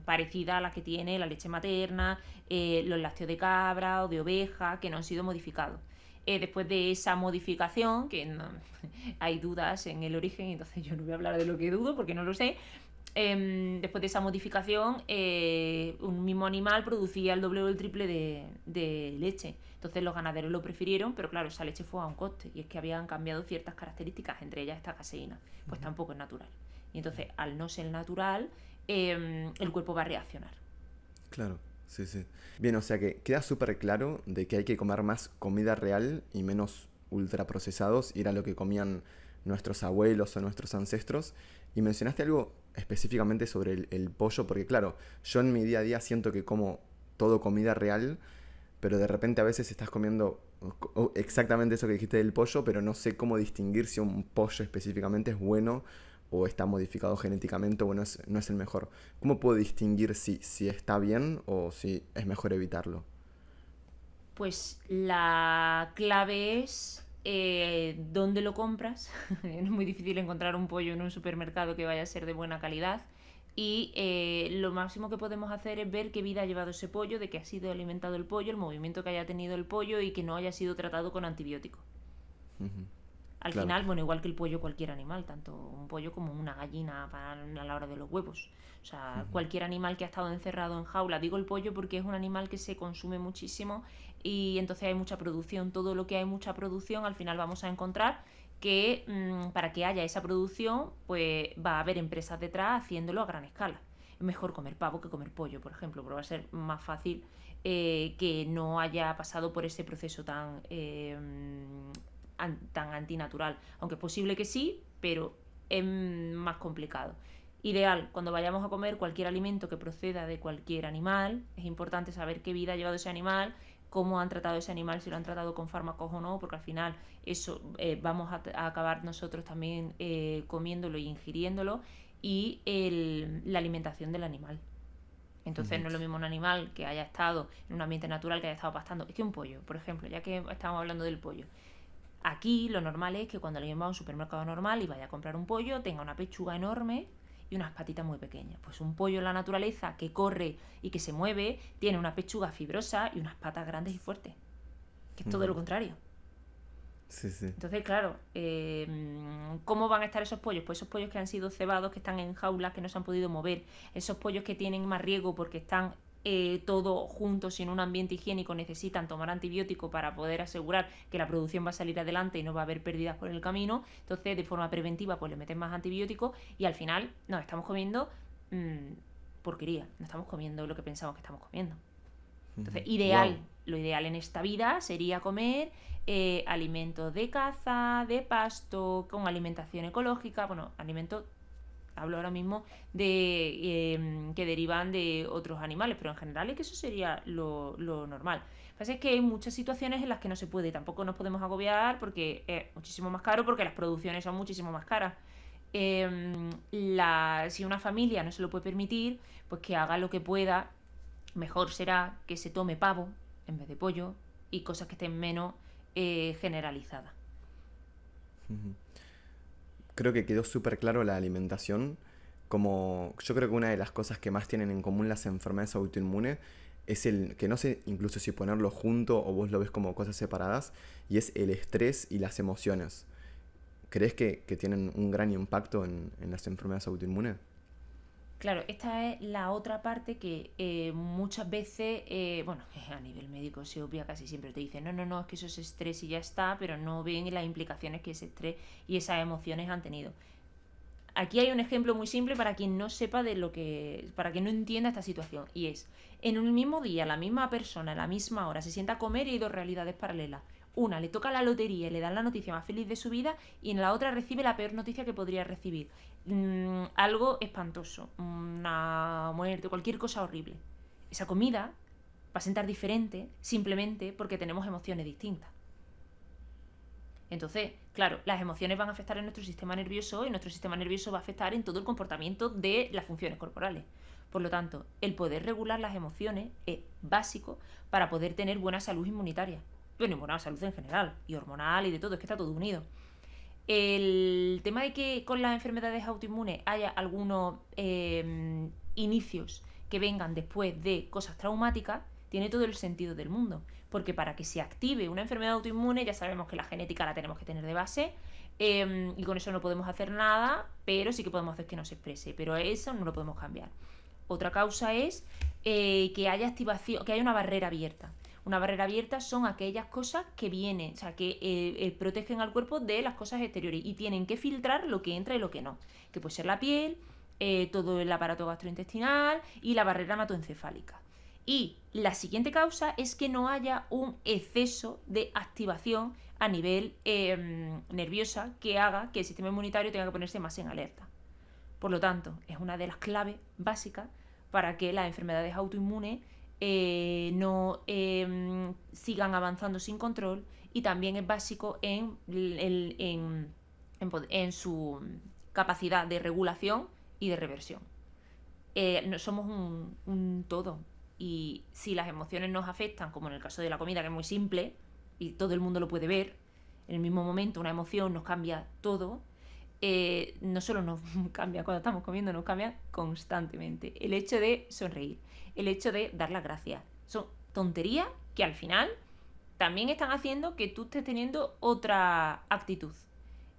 parecida a la que tiene la leche materna, los lácteos de cabra o de oveja, que no han sido modificados. Después de esa modificación, que no, hay dudas en el origen, entonces yo no voy a hablar de lo que dudo porque no lo sé. Después de esa modificación, un mismo animal producía el doble o el triple de leche. Entonces los ganaderos lo prefirieron, pero claro, esa leche fue a un coste. Y es que habían cambiado ciertas características, entre ellas esta caseína. Pues tampoco es natural. Y entonces, al no ser natural, el cuerpo va a reaccionar. Claro, sí, sí. Bien, o sea que queda súper claro de que hay que comer más comida real y menos ultraprocesados, y era lo que comían nuestros abuelos o nuestros ancestros. Y mencionaste algo específicamente sobre el pollo, porque claro, yo en mi día a día siento que como todo comida real, pero de repente a veces estás comiendo exactamente eso que dijiste del pollo, pero no sé cómo distinguir si un pollo específicamente es bueno o está modificado genéticamente o no es el mejor. ¿Cómo puedo distinguir si está bien o si es mejor evitarlo? Pues la clave es dónde lo compras. Es muy difícil encontrar un pollo en un supermercado que vaya a ser de buena calidad. Y lo máximo que podemos hacer es ver qué vida ha llevado ese pollo, de qué ha sido alimentado el pollo, el movimiento que haya tenido el pollo y que no haya sido tratado con antibióticos. Ujú. Al Claro. final, bueno, igual que el pollo, cualquier animal, tanto un pollo como una gallina para a la hora de los huevos. O sea, Ujú. cualquier animal que ha estado encerrado en jaula. Digo el pollo porque es un animal que se consume muchísimo y entonces hay mucha producción. Todo lo que hay mucha producción, al final vamos a encontrar que para que haya esa producción, pues va a haber empresas detrás haciéndolo a gran escala. Es mejor comer pavo que comer pollo, por ejemplo, pero va a ser más fácil que no haya pasado por ese proceso tan antinatural. Aunque es posible que sí, pero es más complicado. Ideal, cuando vayamos a comer cualquier alimento que proceda de cualquier animal, es importante saber qué vida ha llevado ese animal, cómo han tratado ese animal, si lo han tratado con fármacos o no, porque al final eso vamos a acabar nosotros también comiéndolo y ingiriéndolo, y la alimentación del animal. Entonces Ujú. no es lo mismo un animal que haya estado en un ambiente natural, que haya estado pastando. Es que un pollo, por ejemplo, ya que estamos hablando del pollo. Aquí lo normal es que cuando alguien va a un supermercado normal y vaya a comprar un pollo, tenga una pechuga enorme y unas patitas muy pequeñas. Pues un pollo en la naturaleza que corre y que se mueve tiene una pechuga fibrosa y unas patas grandes y fuertes, que es todo Ujú. lo contrario. Sí, sí. Entonces, claro, ¿cómo van a estar esos pollos? Pues esos pollos que han sido cebados, que están en jaulas, que no se han podido mover, esos pollos que tienen más riesgo porque están todos juntos en un ambiente higiénico, necesitan tomar antibiótico para poder asegurar que la producción va a salir adelante y no va a haber pérdidas por el camino. Entonces, de forma preventiva, pues le meten más antibióticos y al final nos estamos comiendo mmm, porquería, no estamos comiendo lo que pensamos que estamos comiendo. Entonces, Wow. lo ideal en esta vida sería comer alimentos de caza, de pasto, con alimentación ecológica, bueno, alimentos, hablo ahora mismo de que derivan de otros animales, pero en general es que eso sería lo normal. Lo que pasa es que hay muchas situaciones en las que no se puede, tampoco nos podemos agobiar porque es muchísimo más caro, porque las producciones son muchísimo más caras. Si una familia no se lo puede permitir, pues que haga lo que pueda. Mejor será que se tome pavo en vez de pollo y cosas que estén menos generalizadas. Ujú. Creo que quedó súper claro la alimentación. Como yo creo que una de las cosas que más tienen en común las enfermedades autoinmunes es el que no sé incluso si ponerlo junto o vos lo ves como cosas separadas, y es el estrés y las emociones. ¿Crees que tienen un gran impacto en las enfermedades autoinmunes? Claro, esta es la otra parte que muchas veces, bueno, a nivel médico se obvia casi siempre, te dicen, no, no, no, es que eso es estrés y ya está, pero no ven las implicaciones que ese estrés y esas emociones han tenido. Aquí hay un ejemplo muy simple para quien no sepa de lo que, para quien no entienda esta situación, y es, en un mismo día, la misma persona, a la misma hora, se sienta a comer y hay dos realidades paralelas. Una, le toca la lotería y le dan la noticia más feliz de su vida, y en la otra recibe la peor noticia que podría recibir. Algo espantoso, una muerte, cualquier cosa horrible. Esa comida va a sentar diferente simplemente porque tenemos emociones distintas. Entonces, claro, las emociones van a afectar en nuestro sistema nervioso y nuestro sistema nervioso va a afectar en todo el comportamiento de las funciones corporales. Por lo tanto, el poder regular las emociones es básico para poder tener buena salud inmunitaria. Bueno, y buena salud en general, y hormonal y de todo, es que está todo unido. El tema de que con las enfermedades autoinmunes haya algunos inicios que vengan después de cosas traumáticas tiene todo el sentido del mundo. Porque para que se active una enfermedad autoinmune ya sabemos que la genética la tenemos que tener de base y con eso no podemos hacer nada, pero sí que podemos hacer que no se exprese. Pero eso no lo podemos cambiar. Otra causa es que haya activación, que haya una barrera abierta. Una barrera abierta son aquellas cosas que vienen, o sea, que protegen al cuerpo de las cosas exteriores y tienen que filtrar lo que entra y lo que no. Que puede ser la piel, todo el aparato gastrointestinal y la barrera hematoencefálica. Y la siguiente causa es que no haya un exceso de activación a nivel nerviosa que haga que el sistema inmunitario tenga que ponerse más en alerta. Por lo tanto, es una de las claves básicas para que las enfermedades autoinmunes no sigan avanzando sin control, y también es básico en su capacidad de regulación y de reversión. Somos un todo, y si las emociones nos afectan, como en el caso de la comida, que es muy simple y todo el mundo lo puede ver, en el mismo momento una emoción nos cambia todo. No solo nos cambia cuando estamos comiendo, nos cambia constantemente. El hecho de sonreír, el hecho de dar las gracias, son tonterías que al final también están haciendo que tú estés teniendo otra actitud.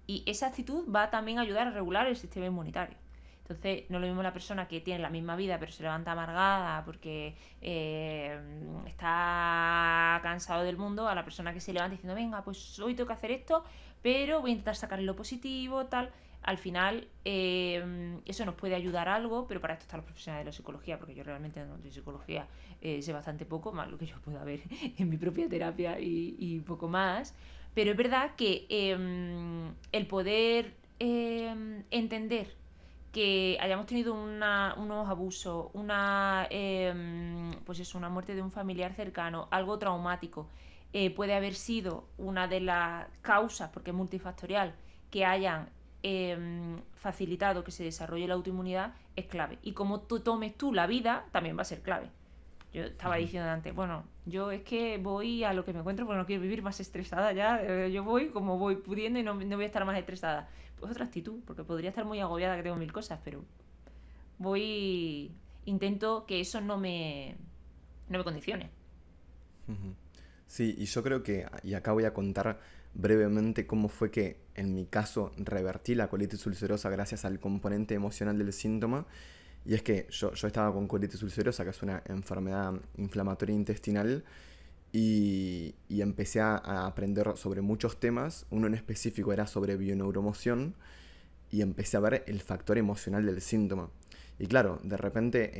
Y esa actitud va también a ayudar a regular el sistema inmunitario. Entonces, no es lo mismo la persona que tiene la misma vida pero se levanta amargada porque está cansado del mundo, a la persona que se levanta diciendo, venga, pues hoy tengo que hacer esto, pero voy a intentar sacarle lo positivo, tal. Al final, eso nos puede ayudar a algo, pero para esto están los profesionales de la psicología, porque yo realmente de psicología sé bastante poco, más lo que yo pueda ver en mi propia terapia y poco más. Pero es verdad que el poder entender que hayamos tenido unos abusos, pues eso, una muerte de un familiar cercano, algo traumático, puede haber sido una de las causas, porque es multifactorial, que hayan facilitado que se desarrolle la autoinmunidad, es clave. Y como tú tomes tú la vida, también va a ser clave. Yo estaba diciendo antes, bueno, yo es que voy a lo que me encuentro porque no quiero vivir más estresada ya. Yo voy como voy pudiendo y no voy a estar más estresada. Pues otra actitud, porque podría estar muy agobiada, que tengo mil cosas, pero intento que eso no me condicione. Sí, y yo creo que, y acá voy a contar brevemente cómo fue que en mi caso revertí la colitis ulcerosa gracias al componente emocional del síntoma. Y es que yo estaba con colitis ulcerosa, que es una enfermedad inflamatoria intestinal, y empecé a aprender sobre muchos temas. Uno en específico era sobre bioneuromoción, y empecé a ver el factor emocional del síntoma. Y claro, de repente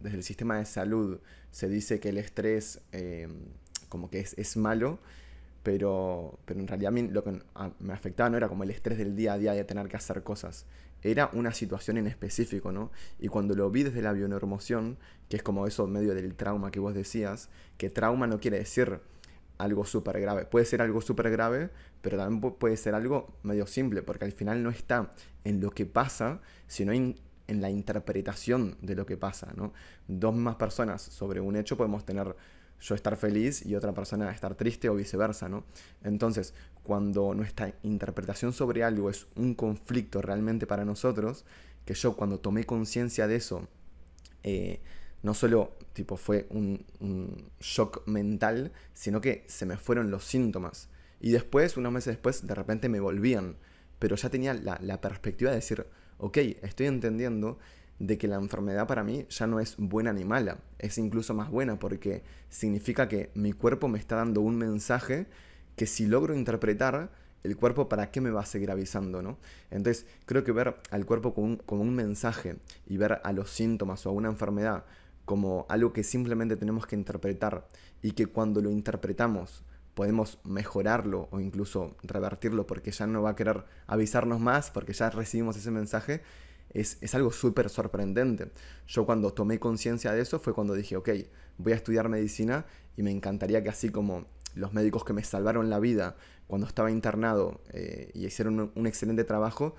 desde el sistema de salud se dice que el estrés como que es malo, pero en realidad a mí lo que me afectaba no era como el estrés del día a día de tener que hacer cosas, era una situación en específico, ¿no? Y cuando lo vi desde la bioneuromoción, que es como eso medio del trauma que vos decías, que trauma no quiere decir algo súper grave, puede ser algo súper grave, pero también puede ser algo medio simple, porque al final no está en lo que pasa, sino en la interpretación de lo que pasa, ¿no? Dos mismas personas sobre un hecho podemos tener yo estar feliz y otra persona estar triste o viceversa, ¿no? Entonces, cuando nuestra interpretación sobre algo es un conflicto realmente para nosotros, que yo cuando tomé conciencia de eso, no solo tipo, fue un shock mental, sino que se me fueron los síntomas. Y después, unos meses después, de repente me volvían. Pero ya tenía la perspectiva de decir, ok, estoy entendiendo de que la enfermedad para mí ya no es buena ni mala, es incluso más buena porque significa que mi cuerpo me está dando un mensaje que si logro interpretar, el cuerpo para qué me va a seguir avisando, ¿no? Entonces creo que ver al cuerpo como un mensaje y ver a los síntomas o a una enfermedad como algo que simplemente tenemos que interpretar, y que cuando lo interpretamos podemos mejorarlo o incluso revertirlo porque ya no va a querer avisarnos más porque ya recibimos ese mensaje, es algo súper sorprendente. Yo cuando tomé conciencia de eso fue cuando dije, ok, voy a estudiar medicina, y me encantaría que así como los médicos que me salvaron la vida cuando estaba internado y hicieron un excelente trabajo,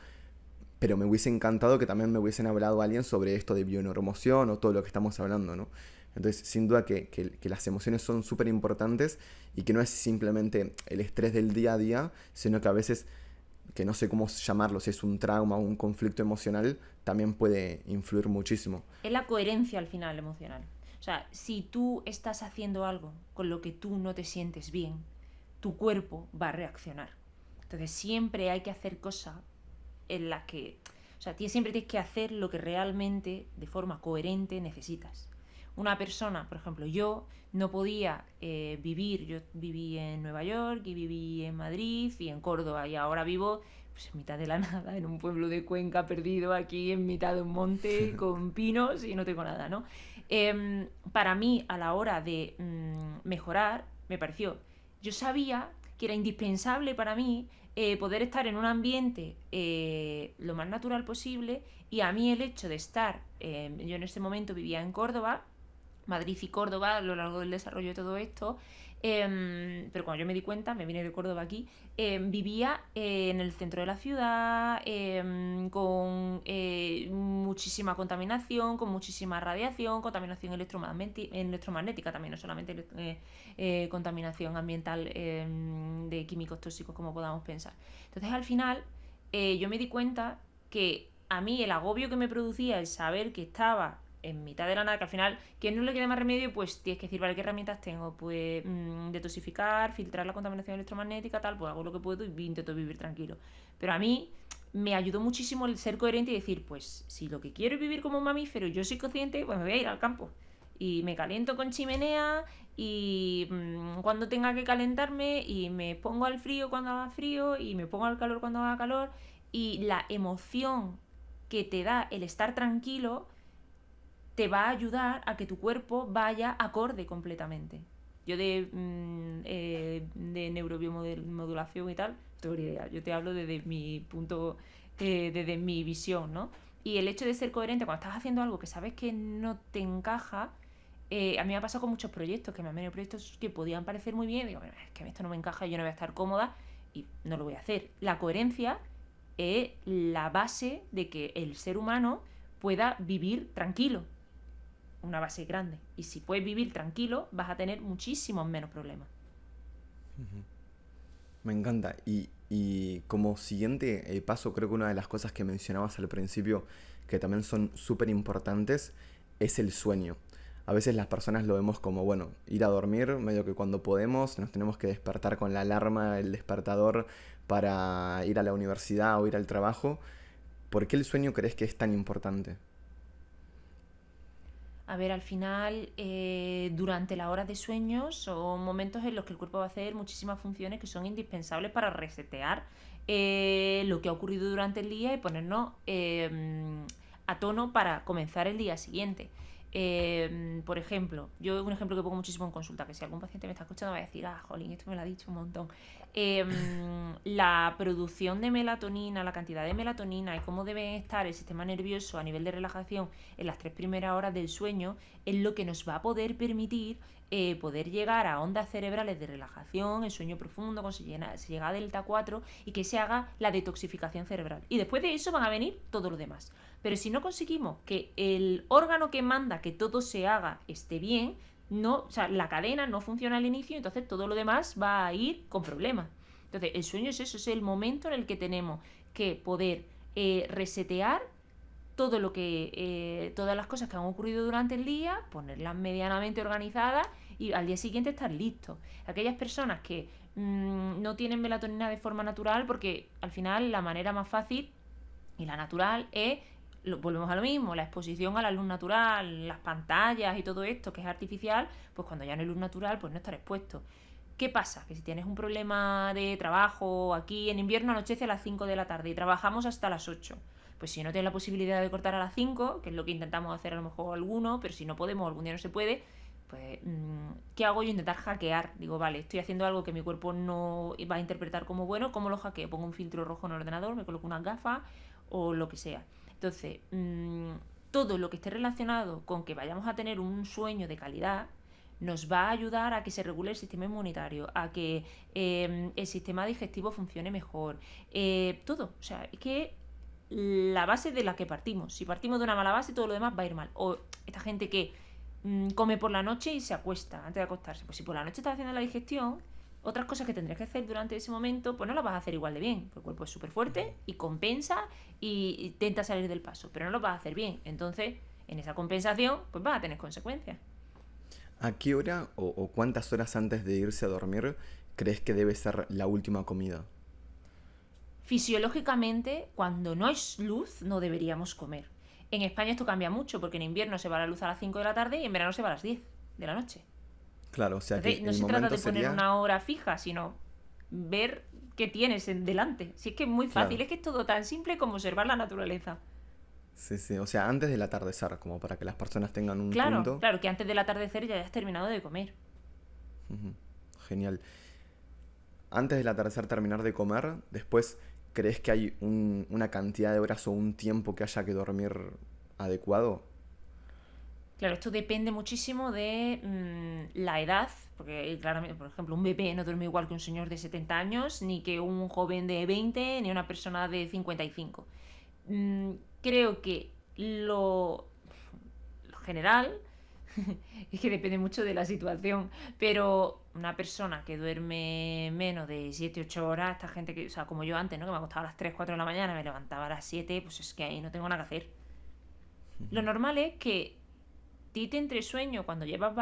pero me hubiese encantado que también me hubiesen hablado alguien sobre esto de bioneuromoción o todo lo que estamos hablando, ¿no? Entonces, sin duda que las emociones son súper importantes, y que no es simplemente el estrés del día a día, sino que a veces, que no sé cómo llamarlo, si es un trauma o un conflicto emocional, también puede influir muchísimo. Es la coherencia al final emocional. O sea, si tú estás haciendo algo con lo que tú no te sientes bien, tu cuerpo va a reaccionar. Entonces siempre hay que hacer cosas en las que... O sea, siempre tienes que hacer lo que realmente, de forma coherente, necesitas. Una persona, por ejemplo, yo no podía vivir, yo viví en Nueva York y viví en Madrid y en Córdoba, y ahora vivo pues en mitad de la nada, en un pueblo de Cuenca perdido aquí en mitad de un monte con pinos y no tengo nada, ¿no? para mí, a la hora de mejorar, me pareció, yo sabía que era indispensable para mí poder estar en un ambiente lo más natural posible, y a mí el hecho de estar, yo en ese momento vivía en Córdoba, Madrid y Córdoba, a lo largo del desarrollo de todo esto, pero cuando yo me di cuenta, me vine de Córdoba aquí, vivía en el centro de la ciudad, con muchísima contaminación, con muchísima radiación, contaminación electromagnética también, no solamente contaminación ambiental de químicos tóxicos como podamos pensar. Entonces al final yo me di cuenta que a mí el agobio que me producía el saber que estaba en mitad de la nada, que al final, que no le quede más remedio, pues tienes que decir, vale, ¿qué herramientas tengo? Pues detoxificar, filtrar la contaminación electromagnética, tal, pues hago lo que puedo y intento vivir tranquilo. Pero a mí me ayudó muchísimo el ser coherente y decir, pues si lo que quiero es vivir como un mamífero y yo soy consciente, pues me voy a ir al campo. Y me caliento con chimenea y cuando tenga que calentarme, y me pongo al frío cuando haga frío y me pongo al calor cuando haga calor, y la emoción que te da el estar tranquilo te va a ayudar a que tu cuerpo vaya acorde completamente. Yo de neurobiomodulación y tal, no tengo ni idea. Yo te hablo desde mi punto, desde mi visión, ¿no? Y el hecho de ser coherente cuando estás haciendo algo que sabes que no te encaja, a mí me ha pasado con muchos proyectos, que me han venido proyectos que podían parecer muy bien, y digo, es que esto no me encaja, yo no voy a estar cómoda y no lo voy a hacer. La coherencia es la base de que el ser humano pueda vivir tranquilo, una base grande. Y si puedes vivir tranquilo, vas a tener muchísimos menos problemas. Me encanta. Y como siguiente paso, creo que una de las cosas que mencionabas al principio, que también son súper importantes, es el sueño. A veces las personas lo vemos como, bueno, ir a dormir, medio que cuando podemos, nos tenemos que despertar con la alarma, el despertador para ir a la universidad o ir al trabajo. ¿Por qué el sueño crees que es tan importante? A ver, al final, durante las horas de sueño son momentos en los que el cuerpo va a hacer muchísimas funciones que son indispensables para resetear lo que ha ocurrido durante el día y ponernos a tono para comenzar el día siguiente. Por ejemplo, yo un ejemplo que pongo muchísimo en consulta, que si algún paciente me está escuchando va a decir, jolín, esto me lo ha dicho un montón. La producción de melatonina, la cantidad de melatonina y cómo debe estar el sistema nervioso a nivel de relajación en las 3 primeras horas del sueño es lo que nos va a poder permitir poder llegar a ondas cerebrales de relajación, el sueño profundo, cuando se llega a delta 4 y que se haga la detoxificación cerebral. Y después de eso van a venir todo lo demás. Pero si no conseguimos que el órgano que manda que todo se haga esté bien, no, o sea, la cadena no funciona al inicio, entonces todo lo demás va a ir con problemas. Entonces, el sueño es eso, es el momento en el que tenemos que poder resetear todo lo que todas las cosas que han ocurrido durante el día, ponerlas medianamente organizadas y al día siguiente estar listos. Aquellas personas que no tienen melatonina de forma natural, porque al final la manera más fácil y la natural es, volvemos a lo mismo, la exposición a la luz natural, las pantallas y todo esto que es artificial, pues cuando ya no hay luz natural, pues no estar expuesto. ¿Qué pasa? Que si tienes un problema de trabajo, aquí en invierno anochece a las 5 de la tarde y trabajamos hasta las 8. Pues si no tienes la posibilidad de cortar a las 5, que es lo que intentamos hacer a lo mejor alguno, pero si no podemos, algún día no se puede, pues ¿qué hago yo? Intentar hackear. Digo, vale, estoy haciendo algo que mi cuerpo no va a interpretar como bueno, ¿cómo lo hackeo? Pongo un filtro rojo en el ordenador, me coloco unas gafas o lo que sea. Entonces, todo lo que esté relacionado con que vayamos a tener un sueño de calidad nos va a ayudar a que se regule el sistema inmunitario, a que el sistema digestivo funcione mejor. Todo, o sea, es que la base de la que partimos. Si partimos de una mala base, todo lo demás va a ir mal. O esta gente que come por la noche y se acuesta antes de acostarse. Pues si por la noche estás haciendo la digestión, otras cosas que tendrías que hacer durante ese momento, pues no las vas a hacer igual de bien. Porque el cuerpo es súper fuerte y compensa y intenta salir del paso, pero no lo vas a hacer bien. Entonces, en esa compensación, pues vas a tener consecuencias. ¿A qué hora o cuántas horas antes de irse a dormir crees que debe ser la última comida? Fisiológicamente, cuando no hay luz, no deberíamos comer. En España esto cambia mucho, porque en invierno se va la luz a las 5 de la tarde y en verano se va a las 10 de la noche. Claro, o sea Entonces, que no el se trata de momento poner sería... una hora fija, sino ver qué tienes delante. Si es que es muy fácil, Claro. es que es todo tan simple como observar la naturaleza. Sí, sí. O sea, antes del atardecer, como para que las personas tengan un Claro, punto. claro, que antes del atardecer ya hayas terminado de comer. Ujú. Genial. Antes del atardecer terminar de comer, después, ¿crees que hay una cantidad de horas o un tiempo que haya que dormir adecuado? Claro, esto depende muchísimo de la edad, porque claramente, por ejemplo, un bebé no duerme igual que un señor de 70 años, ni que un joven de 20, ni una persona de 55. Creo que lo general es que depende mucho de la situación, pero una persona que duerme menos de 7 u 8 horas, esta gente que, o sea, como yo antes, ¿no? Que me acostaba a las 3 4 de la mañana, me levantaba a las 7, pues es que ahí no tengo nada que hacer. Lo normal es que ti te entre sueño cuando llevas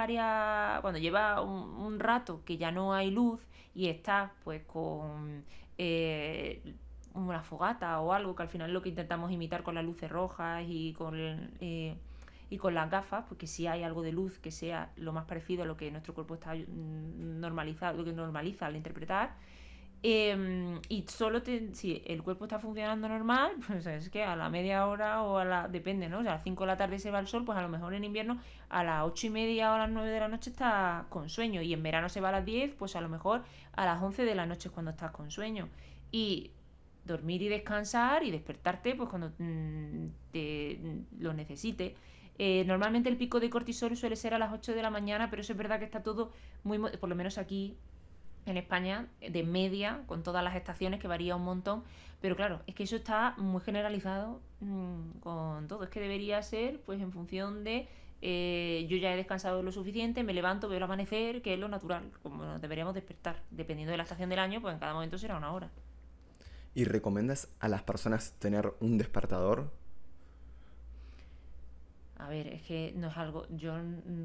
un rato que ya no hay luz y estás pues con eh, una fogata o algo, que al final es lo que intentamos imitar con las luces rojas y con las gafas, porque si hay algo de luz que sea lo más parecido a lo que nuestro cuerpo está normalizado, lo que normaliza al interpretar. Y si el cuerpo está funcionando normal, pues es que a la media hora depende, ¿no? O sea, a las 5 de la tarde se va el sol, pues a lo mejor en invierno a las 8:30 o a las 9 de la noche estás con sueño. Y en verano se va a las 10, pues a lo mejor a las 11 de la noche es cuando estás con sueño. Y dormir y descansar y despertarte, pues cuando lo necesites. Normalmente el pico de cortisol suele ser a las 8 de la mañana, pero eso es verdad que está todo por lo menos aquí en España, de media, con todas las estaciones, que varía un montón. Pero claro, es que eso está muy generalizado con todo. Es que debería ser, pues, en función de yo ya he descansado lo suficiente, me levanto, veo el amanecer, que es lo natural, como nos deberíamos despertar. Dependiendo de la estación del año, pues en cada momento será una hora. ¿Y recomiendas a las personas tener un despertador? A ver, es que no es algo, yo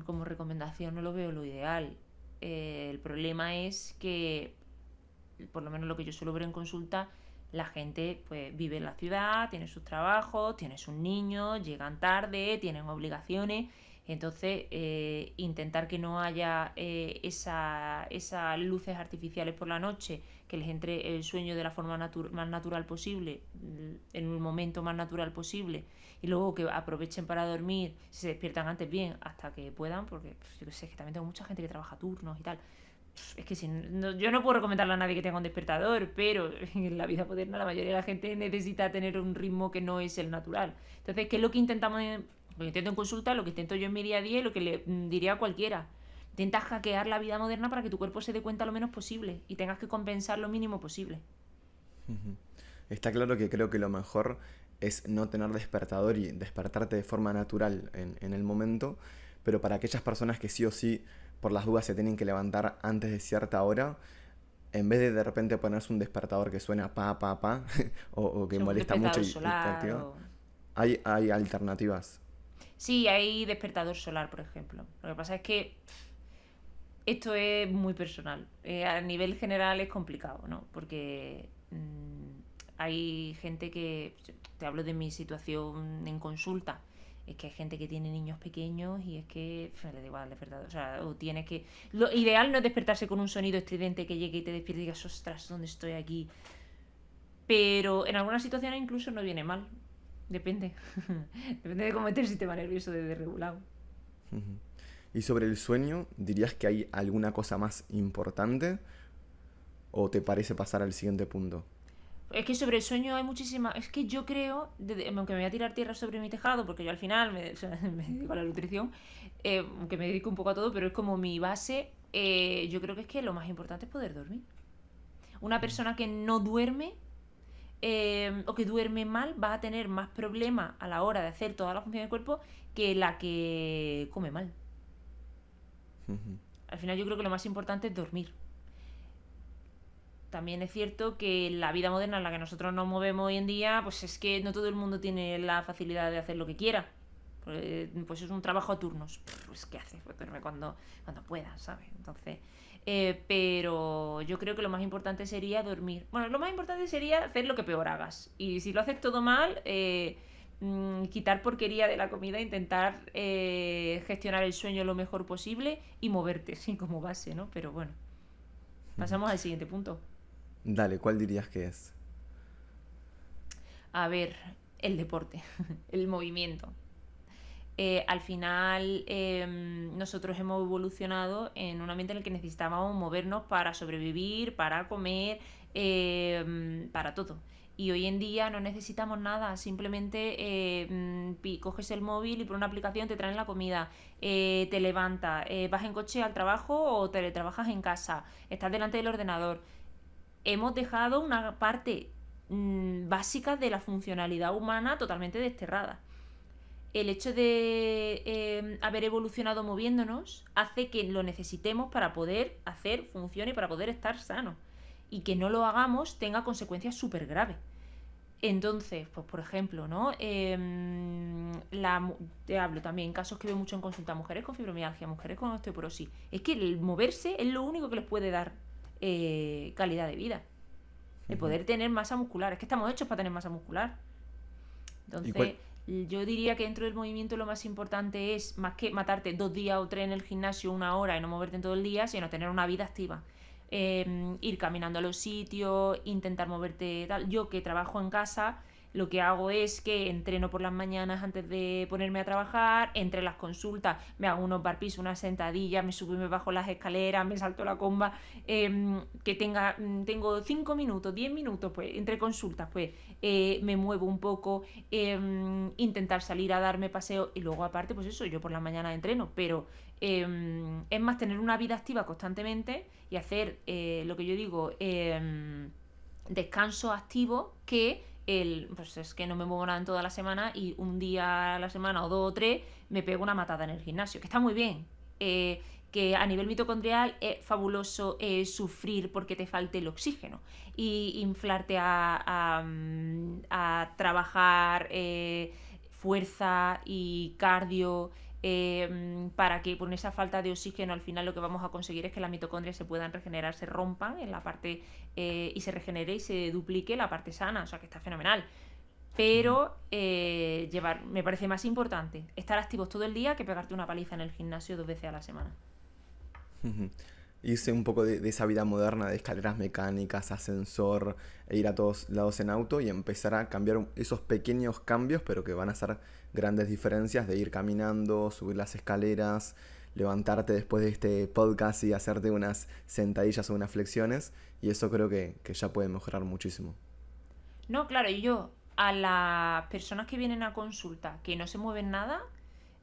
como recomendación no lo veo lo ideal. El problema es que, por lo menos lo que yo suelo ver en consulta, la gente pues vive en la ciudad, tiene sus trabajos, tiene sus niños, llegan tarde, tienen obligaciones. Entonces, intentar que no haya esas luces artificiales por la noche, que les entre el sueño de la forma más natural posible, en el momento más natural posible, y luego que aprovechen para dormir, si se despiertan antes bien, hasta que puedan, porque pues, yo sé que también tengo mucha gente que trabaja turnos y tal. Es que yo no puedo recomendarle a nadie que tenga un despertador, pero en la vida moderna la mayoría de la gente necesita tener un ritmo que no es el natural. Entonces, ¿qué es lo que lo que intento en consulta, lo que intento yo en mi día a día y lo que le diría a cualquiera? Intenta hackear la vida moderna para que tu cuerpo se dé cuenta lo menos posible y tengas que compensar lo mínimo posible. Está claro que creo que lo mejor es no tener despertador y despertarte de forma natural en el momento, pero para aquellas personas que sí o sí, por las dudas, se tienen que levantar antes de cierta hora, en vez de repente ponerse un despertador que suena pa, pa, pa, o que Es un molesta mucho despertador y te solar activa, o... hay alternativas. Sí, hay despertador solar, por ejemplo. Lo que pasa es que esto es muy personal. A nivel general es complicado, ¿no? Porque hay gente que, te hablo de mi situación en consulta, es que hay gente que tiene niños pequeños y es que le da igual, es verdad. O sea, o tienes que... Lo ideal no es despertarse con un sonido estridente que llegue y te despierte y digas, ostras, ¿dónde estoy aquí? Pero en algunas situaciones incluso no viene mal. Depende. Depende de cómo esté el sistema nervioso de desregulado. Ujú. Y sobre el sueño, ¿dirías que hay alguna cosa más importante o te parece pasar al siguiente punto? Es que sobre el sueño hay muchísima... Es que yo creo, aunque me voy a tirar tierra sobre mi tejado, porque yo al final o sea, me dedico a la nutrición, aunque me dedico un poco a todo, pero es como mi base, yo creo que es que lo más importante es poder dormir. Una persona que no duerme o que duerme mal va a tener más problemas a la hora de hacer toda la función del cuerpo que la que come mal. Ujú. Al final yo creo que lo más importante es dormir. También es cierto que la vida moderna en la que nosotros nos movemos hoy en día, pues es que no todo el mundo tiene la facilidad de hacer lo que quiera. Pues es un trabajo a turnos. Pues ¿qué haces? Pues duerme cuando puedas, ¿sabes? Entonces, pero yo creo que lo más importante sería dormir. Bueno, lo más importante sería hacer lo que peor hagas. Y si lo haces todo mal, quitar porquería de la comida, intentar gestionar el sueño lo mejor posible y moverte, sí, como base, ¿no? Pero bueno, pasamos al siguiente punto. Dale, ¿cuál dirías que es? A ver, el deporte, el movimiento. Al final nosotros hemos evolucionado en un ambiente en el que necesitábamos movernos para sobrevivir, para comer, para todo. Y hoy en día no necesitamos nada, simplemente coges el móvil y por una aplicación te traen la comida, te levantas, vas en coche al trabajo o teletrabajas en casa, estás delante del ordenador. Hemos dejado una parte básica de la funcionalidad humana totalmente desterrada. El hecho de haber evolucionado moviéndonos hace que lo necesitemos para poder hacer función y para poder estar sano. Y que no lo hagamos tenga consecuencias súper graves. Entonces, pues por ejemplo, ¿no? Te hablo también, casos que veo mucho en consulta, mujeres con fibromialgia, mujeres con osteoporosis. Es que el moverse es lo único que les puede dar calidad de vida. El poder tener masa muscular. Es que estamos hechos para tener masa muscular. Entonces, yo diría que dentro del movimiento lo más importante es, más que matarte 2 días o 3 en el gimnasio, 1 hora y no moverte en todo el día, sino tener una vida activa. Ir caminando a los sitios, intentar moverte tal. Yo que trabajo en casa, lo que hago es que entreno por las mañanas antes de ponerme a trabajar, entre las consultas me hago unos burpees, unas sentadillas, me subo y me bajo las escaleras, me salto la comba, que tengo 5 minutos, 10 minutos, pues entre consultas, pues me muevo un poco, intentar salir a darme paseo y luego aparte, pues eso, yo por las mañanas entreno, pero es más tener una vida activa constantemente y hacer lo que yo digo, descanso activo que pues es que no me muevo nada en toda la semana y un día a la semana o 2 o 3 me pego una matada en el gimnasio, que está muy bien. Que a nivel mitocondrial es fabuloso sufrir porque te falte el oxígeno y inflarte a trabajar fuerza y cardio para que con esa falta de oxígeno al final lo que vamos a conseguir es que las mitocondrias se puedan regenerar, se rompan en la parte y se regenere y se duplique la parte sana, o sea que está fenomenal. Pero me parece más importante estar activos todo el día que pegarte una paliza en el gimnasio 2 veces a la semana. Irse un poco de esa vida moderna de escaleras mecánicas, ascensor, e ir a todos lados en auto y empezar a cambiar esos pequeños cambios, pero que van a ser grandes diferencias de ir caminando, subir las escaleras, levantarte después de este podcast y hacerte unas sentadillas o unas flexiones, y eso creo que ya puede mejorar muchísimo. No, claro, y yo a las personas que vienen a consulta que no se mueven nada,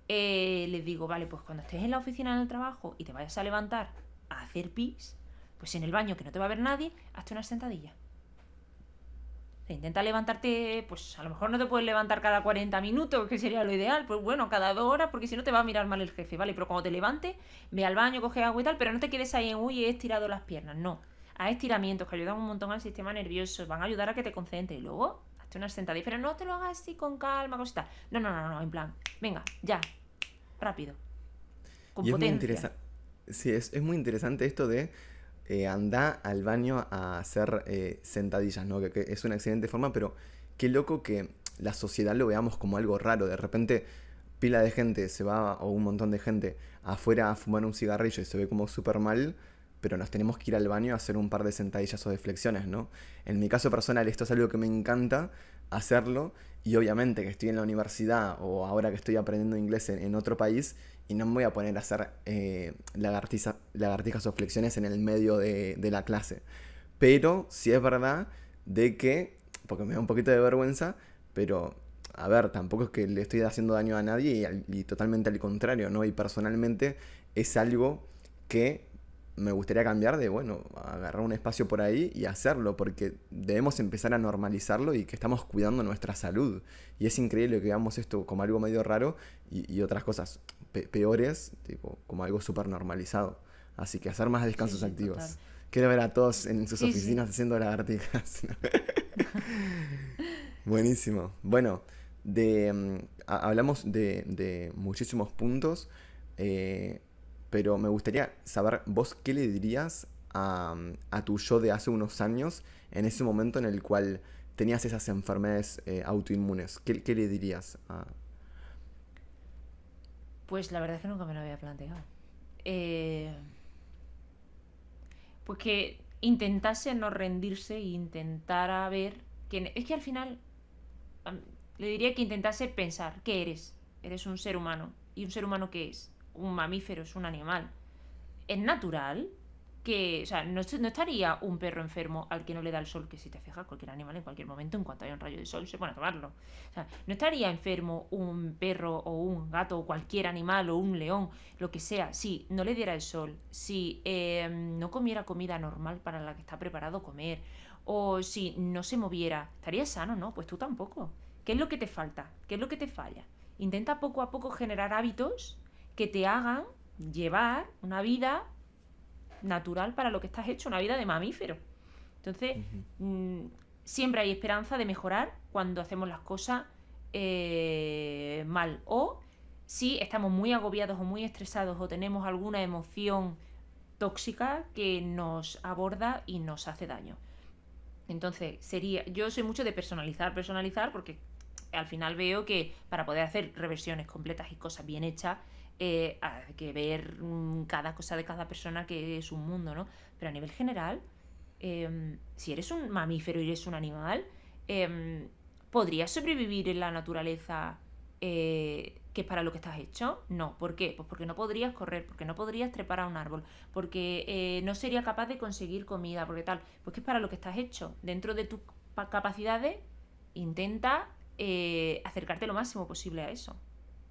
les digo, vale, pues cuando estés en la oficina en el trabajo y te vayas a levantar a hacer pis, pues en el baño que no te va a ver nadie, hazte unas sentadillas. Intenta levantarte, pues a lo mejor no te puedes levantar cada 40 minutos, que sería lo ideal, pues bueno, cada 2 horas, porque si no te va a mirar mal el jefe, ¿vale? Pero cuando te levantes, ve al baño, coge agua y tal, pero no te quedes ahí en, uy, he estirado las piernas, no. Haz estiramientos que ayudan un montón al sistema nervioso, van a ayudar a que te concentres y luego hazte unas sentadillas, pero no te lo hagas así con calma, cosita. No, no, no, no, en plan, venga, ya, rápido, con Y es muy potencia. interesante, sí, es muy interesante esto de anda al baño a hacer sentadillas, ¿no? Que es una excelente forma, pero qué loco que la sociedad lo veamos como algo raro. De repente, pila de gente se va, o un montón de gente, afuera a fumar un cigarrillo y se ve como súper mal, pero nos tenemos que ir al baño a hacer un par de sentadillas o de flexiones, ¿no? En mi caso personal, esto es algo que me encanta hacerlo, y obviamente que estoy en la universidad o ahora que estoy aprendiendo inglés en otro país y no me voy a poner a hacer lagartijas o flexiones en el medio de la clase. Pero sí es verdad de que, porque me da un poquito de vergüenza, pero a ver, tampoco es que le estoy haciendo daño a nadie y totalmente al contrario, ¿no? Y personalmente es algo que me gustaría cambiar de, bueno, agarrar un espacio por ahí y hacerlo, porque debemos empezar a normalizarlo y que estamos cuidando nuestra salud. Y es increíble que veamos esto como algo medio raro y otras cosas peores, tipo, como algo súper normalizado. Así que hacer más Sí, descansos sí, total. activos. Quiero ver a todos en sus Sí, sí. oficinas haciendo lagartijas. Buenísimo. Bueno, hablamos de muchísimos puntos, eh, pero me gustaría saber vos qué le dirías a tu yo de hace unos años en ese momento en el cual tenías esas enfermedades autoinmunes. ¿Qué le dirías? Pues la verdad es que nunca me lo había planteado. Eh, pues que intentase no rendirse e intentara ver que es que al final Le diría que intentase pensar, ¿qué eres? Eres un ser humano. ¿Y un ser humano qué es? Un mamífero, es un animal. Es natural que, o sea, no estaría un perro enfermo al que no le da el sol, que si te fijas, cualquier animal en cualquier momento, en cuanto haya un rayo de sol, se pone a tomarlo. O sea, no estaría enfermo un perro o un gato o cualquier animal o un león, lo que sea, si no le diera el sol, si no comiera comida normal para la que está preparado comer, o si no se moviera. Estaría sano, ¿no? Pues tú tampoco. ¿Qué es lo que te falta? ¿Qué es lo que te falla? Intenta poco a poco generar hábitos que te hagan llevar una vida natural para lo que estás hecho, una vida de mamífero. Entonces, siempre hay esperanza de mejorar cuando hacemos las cosas mal. O si estamos muy agobiados o muy estresados o tenemos alguna emoción tóxica que nos aborda y nos hace daño. Entonces, yo soy mucho de personalizar porque al final veo que para poder hacer reversiones completas y cosas bien hechas, hay que ver cada cosa de cada persona, que es un mundo, ¿no? Pero a nivel general, si eres un mamífero y eres un animal, ¿podrías sobrevivir en la naturaleza que es para lo que estás hecho? No. ¿Por qué? Pues porque no podrías correr, porque no podrías trepar a un árbol, porque no sería capaz de conseguir comida, porque tal. Pues que es para lo que estás hecho. Dentro de tus capacidades, intenta acercarte lo máximo posible a eso.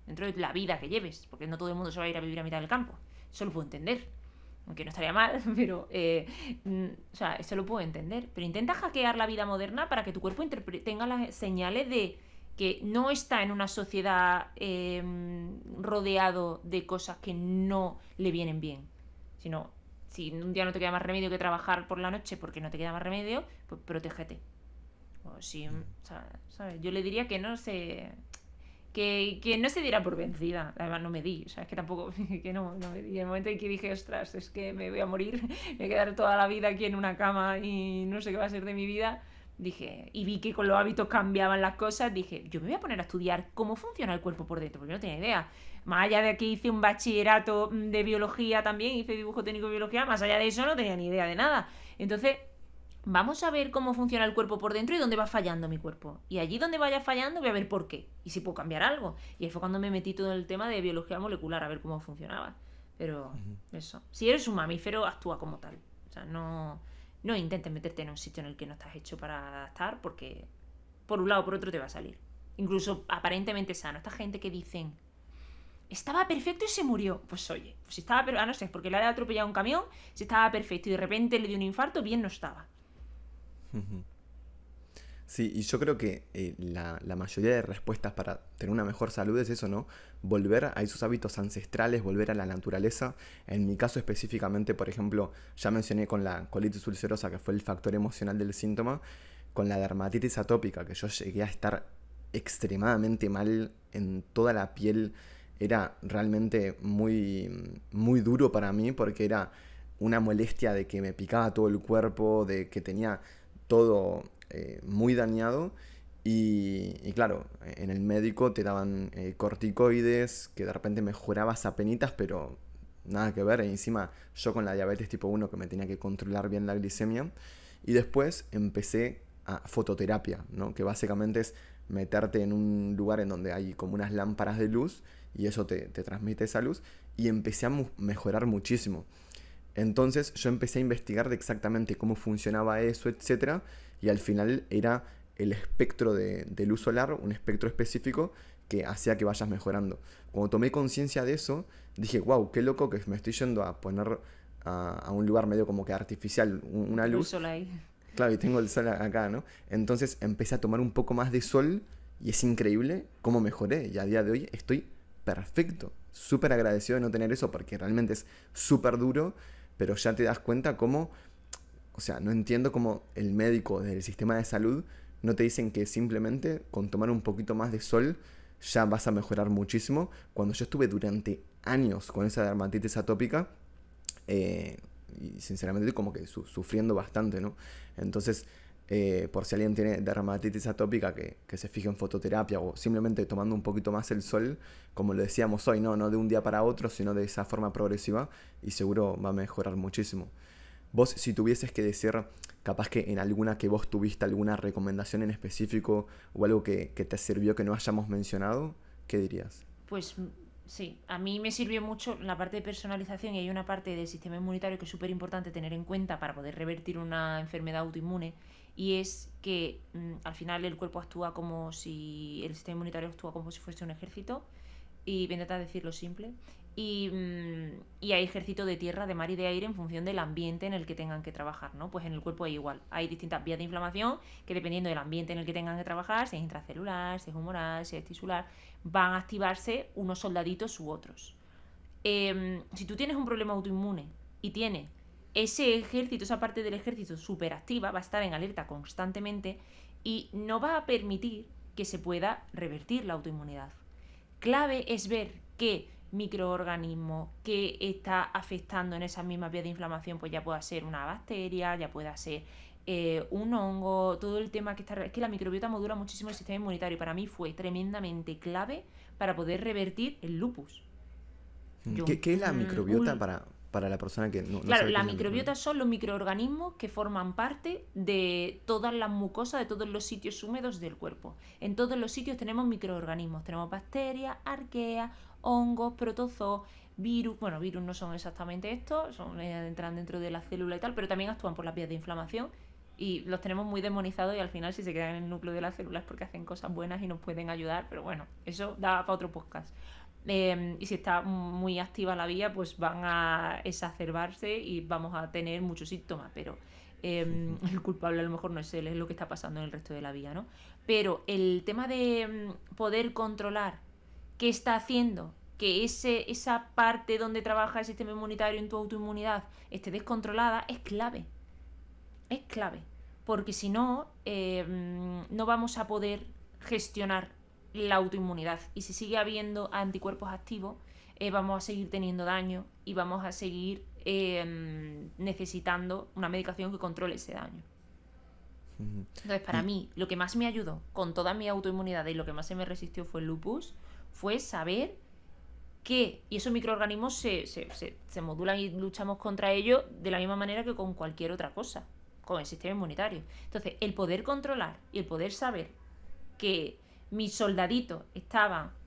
Dentro de la vida que lleves, porque no todo el mundo se va a ir a vivir a mitad del campo. Eso lo puedo entender. Aunque no estaría mal, pero o sea, eso lo puedo entender. Pero intenta hackear la vida moderna para que tu cuerpo tenga las señales de que no está en una sociedad rodeado de cosas que no le vienen bien. Sino, si un día no te queda más remedio que trabajar por la noche porque no te queda más remedio, pues protégete. O si, ¿sabes? Yo le diría que no se... Que no se diera por vencida. Además no me di, o sea, es que tampoco, que no me di. En el momento en que dije, ostras, es que me voy a morir, me voy a quedar toda la vida aquí en una cama y no sé qué va a ser de mi vida, dije, y vi que con los hábitos cambiaban las cosas, dije, yo me voy a poner a estudiar cómo funciona el cuerpo por dentro, porque no tenía idea. Más allá de que hice un bachillerato de biología también, hice dibujo técnico de biología, más allá de eso no tenía ni idea de nada. Entonces, vamos a ver cómo funciona el cuerpo por dentro y dónde va fallando mi cuerpo. Y allí donde vaya fallando voy a ver por qué. Y si puedo cambiar algo. Y ahí fue cuando me metí todo en el tema de biología molecular, a ver cómo funcionaba. Pero eso. Si eres un mamífero, actúa como tal. O sea, no intentes meterte en un sitio en el que no estás hecho para estar, porque por un lado o por otro te va a salir. Incluso aparentemente sano. Esta gente que dicen, estaba perfecto y se murió. Pues oye, pues si estaba perfecto, no sé, porque le había atropellado un camión, si estaba perfecto y de repente le dio un infarto, bien no estaba. Sí, y yo creo que la mayoría de respuestas para tener una mejor salud es eso, ¿no? Volver a esos hábitos ancestrales, volver a la naturaleza. En mi caso específicamente, por ejemplo, ya mencioné con la colitis ulcerosa, que fue el factor emocional del síntoma, con la dermatitis atópica, que yo llegué a estar extremadamente mal en toda la piel. Era realmente muy, muy duro para mí porque era una molestia de que me picaba todo el cuerpo, de que tenía todo muy dañado. Y claro, en el médico te daban corticoides, que de repente mejorabas apenitas, pero nada que ver. Y encima yo con la diabetes tipo 1 que me tenía que controlar bien la glicemia. Y después empecé a fototerapia, ¿no? Que básicamente es meterte en un lugar en donde hay como unas lámparas de luz y eso te transmite esa luz. Y empecé a mejorar muchísimo. Entonces yo empecé a investigar de exactamente cómo funcionaba eso, etcétera, y al final era el espectro de luz solar, un espectro específico que hacía que vayas mejorando. Cuando tomé conciencia de eso, dije, wow, qué loco que me estoy yendo a poner a un lugar medio como que artificial, una luz. El sol ahí. Claro, y tengo el sol acá, ¿no? Entonces empecé a tomar un poco más de sol y es increíble cómo mejoré. Y a día de hoy estoy perfecto. Súper agradecido de no tener eso porque realmente es súper duro. Pero ya te das cuenta cómo, o sea, no entiendo cómo el médico del sistema de salud no te dicen que simplemente con tomar un poquito más de sol ya vas a mejorar muchísimo. Cuando yo estuve durante años con esa dermatitis atópica, y sinceramente como que sufriendo bastante, ¿no? Entonces, por si alguien tiene dermatitis atópica, que se fije en fototerapia o simplemente tomando un poquito más el sol, como lo decíamos hoy, no de un día para otro, sino de esa forma progresiva, y seguro va a mejorar muchísimo. Vos, si tuvieses que decir capaz que en alguna que vos tuviste alguna recomendación en específico o algo que te sirvió que no hayamos mencionado, ¿qué dirías? Pues sí, a mí me sirvió mucho la parte de personalización y hay una parte del sistema inmunitario que es súper importante tener en cuenta para poder revertir una enfermedad autoinmune y es que al final el cuerpo actúa como si el sistema inmunitario actúa como si fuese un ejército y voy a intentar decirlo simple y hay ejército de tierra, de mar y de aire en función del ambiente en el que tengan que trabajar, ¿no? Pues en el cuerpo hay igual, hay distintas vías de inflamación que dependiendo del ambiente en el que tengan que trabajar, si es intracelular, si es humoral, si es tisular, van a activarse unos soldaditos u otros. Si tú tienes un problema autoinmune y tienes ese ejército, esa parte del ejército súper activa, va a estar en alerta constantemente y no va a permitir que se pueda revertir la autoinmunidad. Clave es ver qué microorganismo que está afectando en esas mismas vías de inflamación, pues ya pueda ser una bacteria, ya pueda ser un hongo, todo el tema que está... Es que la microbiota modula muchísimo el sistema inmunitario y para mí fue tremendamente clave para poder revertir el lupus. ¿Qué es la microbiota para la persona que no claro, sabe la qué es microbiota son los microorganismos que forman parte de todas las mucosas, de todos los sitios húmedos del cuerpo. En todos los sitios tenemos microorganismos, tenemos bacterias, arqueas, hongos, protozoos, virus. Bueno, virus no son exactamente estos, entran dentro de la célula y tal, pero también actúan por las vías de inflamación y los tenemos muy demonizados y al final si se quedan en el núcleo de las células es porque hacen cosas buenas y nos pueden ayudar, pero bueno, eso da para otro podcast. Y si está muy activa la vía, pues van a exacerbarse y vamos a tener muchos síntomas, pero el culpable a lo mejor no es él, es lo que está pasando en el resto de la vía, ¿no? Pero el tema de poder controlar qué está haciendo que esa parte donde trabaja el sistema inmunitario en tu autoinmunidad esté descontrolada es clave. Es clave. Porque si no, no vamos a poder gestionar la autoinmunidad. Y si sigue habiendo anticuerpos activos, vamos a seguir teniendo daño y vamos a seguir necesitando una medicación que controle ese daño. Entonces, para mí, lo que más me ayudó con toda mi autoinmunidad y lo que más se me resistió fue el lupus, fue saber que, y esos microorganismos se modulan y luchamos contra ellos de la misma manera que con cualquier otra cosa, con el sistema inmunitario. Entonces, el poder controlar y el poder saber que mis soldaditos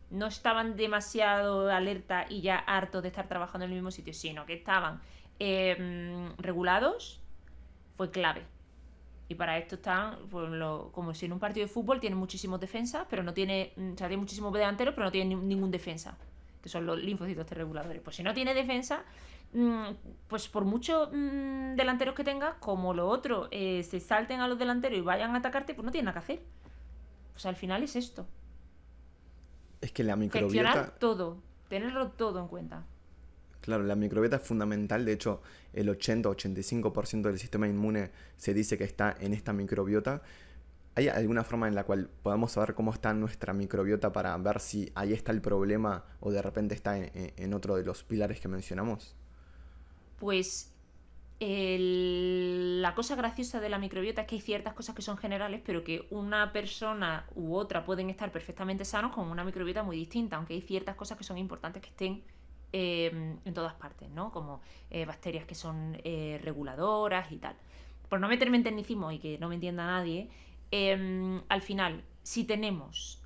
no estaban demasiado alerta y ya hartos de estar trabajando en el mismo sitio, sino que estaban regulados, fue clave. Y para esto están, pues, como si en un partido de fútbol tienen muchísimos defensas, pero no tiene, o sea, tiene muchísimos delanteros, pero no tiene ningún defensa, que son los linfocitos T reguladores. Pues si no tiene defensa, pues por muchos delanteros que tengas, como los otros se salten a los delanteros y vayan a atacarte, pues no tienen nada que hacer. Pues al final es esto. Es que la microbiota... Gestionar todo, tenerlo todo en cuenta. Claro, la microbiota es fundamental, de hecho el 80-85% del sistema inmune se dice que está en esta microbiota. ¿Hay alguna forma en la cual podamos saber cómo está nuestra microbiota para ver si ahí está el problema o de repente está en otro de los pilares que mencionamos? Pues la cosa graciosa de la microbiota es que hay ciertas cosas que son generales, pero que una persona u otra pueden estar perfectamente sanos con una microbiota muy distinta, aunque hay ciertas cosas que son importantes que estén en todas partes, ¿no? Como bacterias que son reguladoras y tal. Por no meterme en tecnicismo y que no me entienda nadie, al final, si tenemos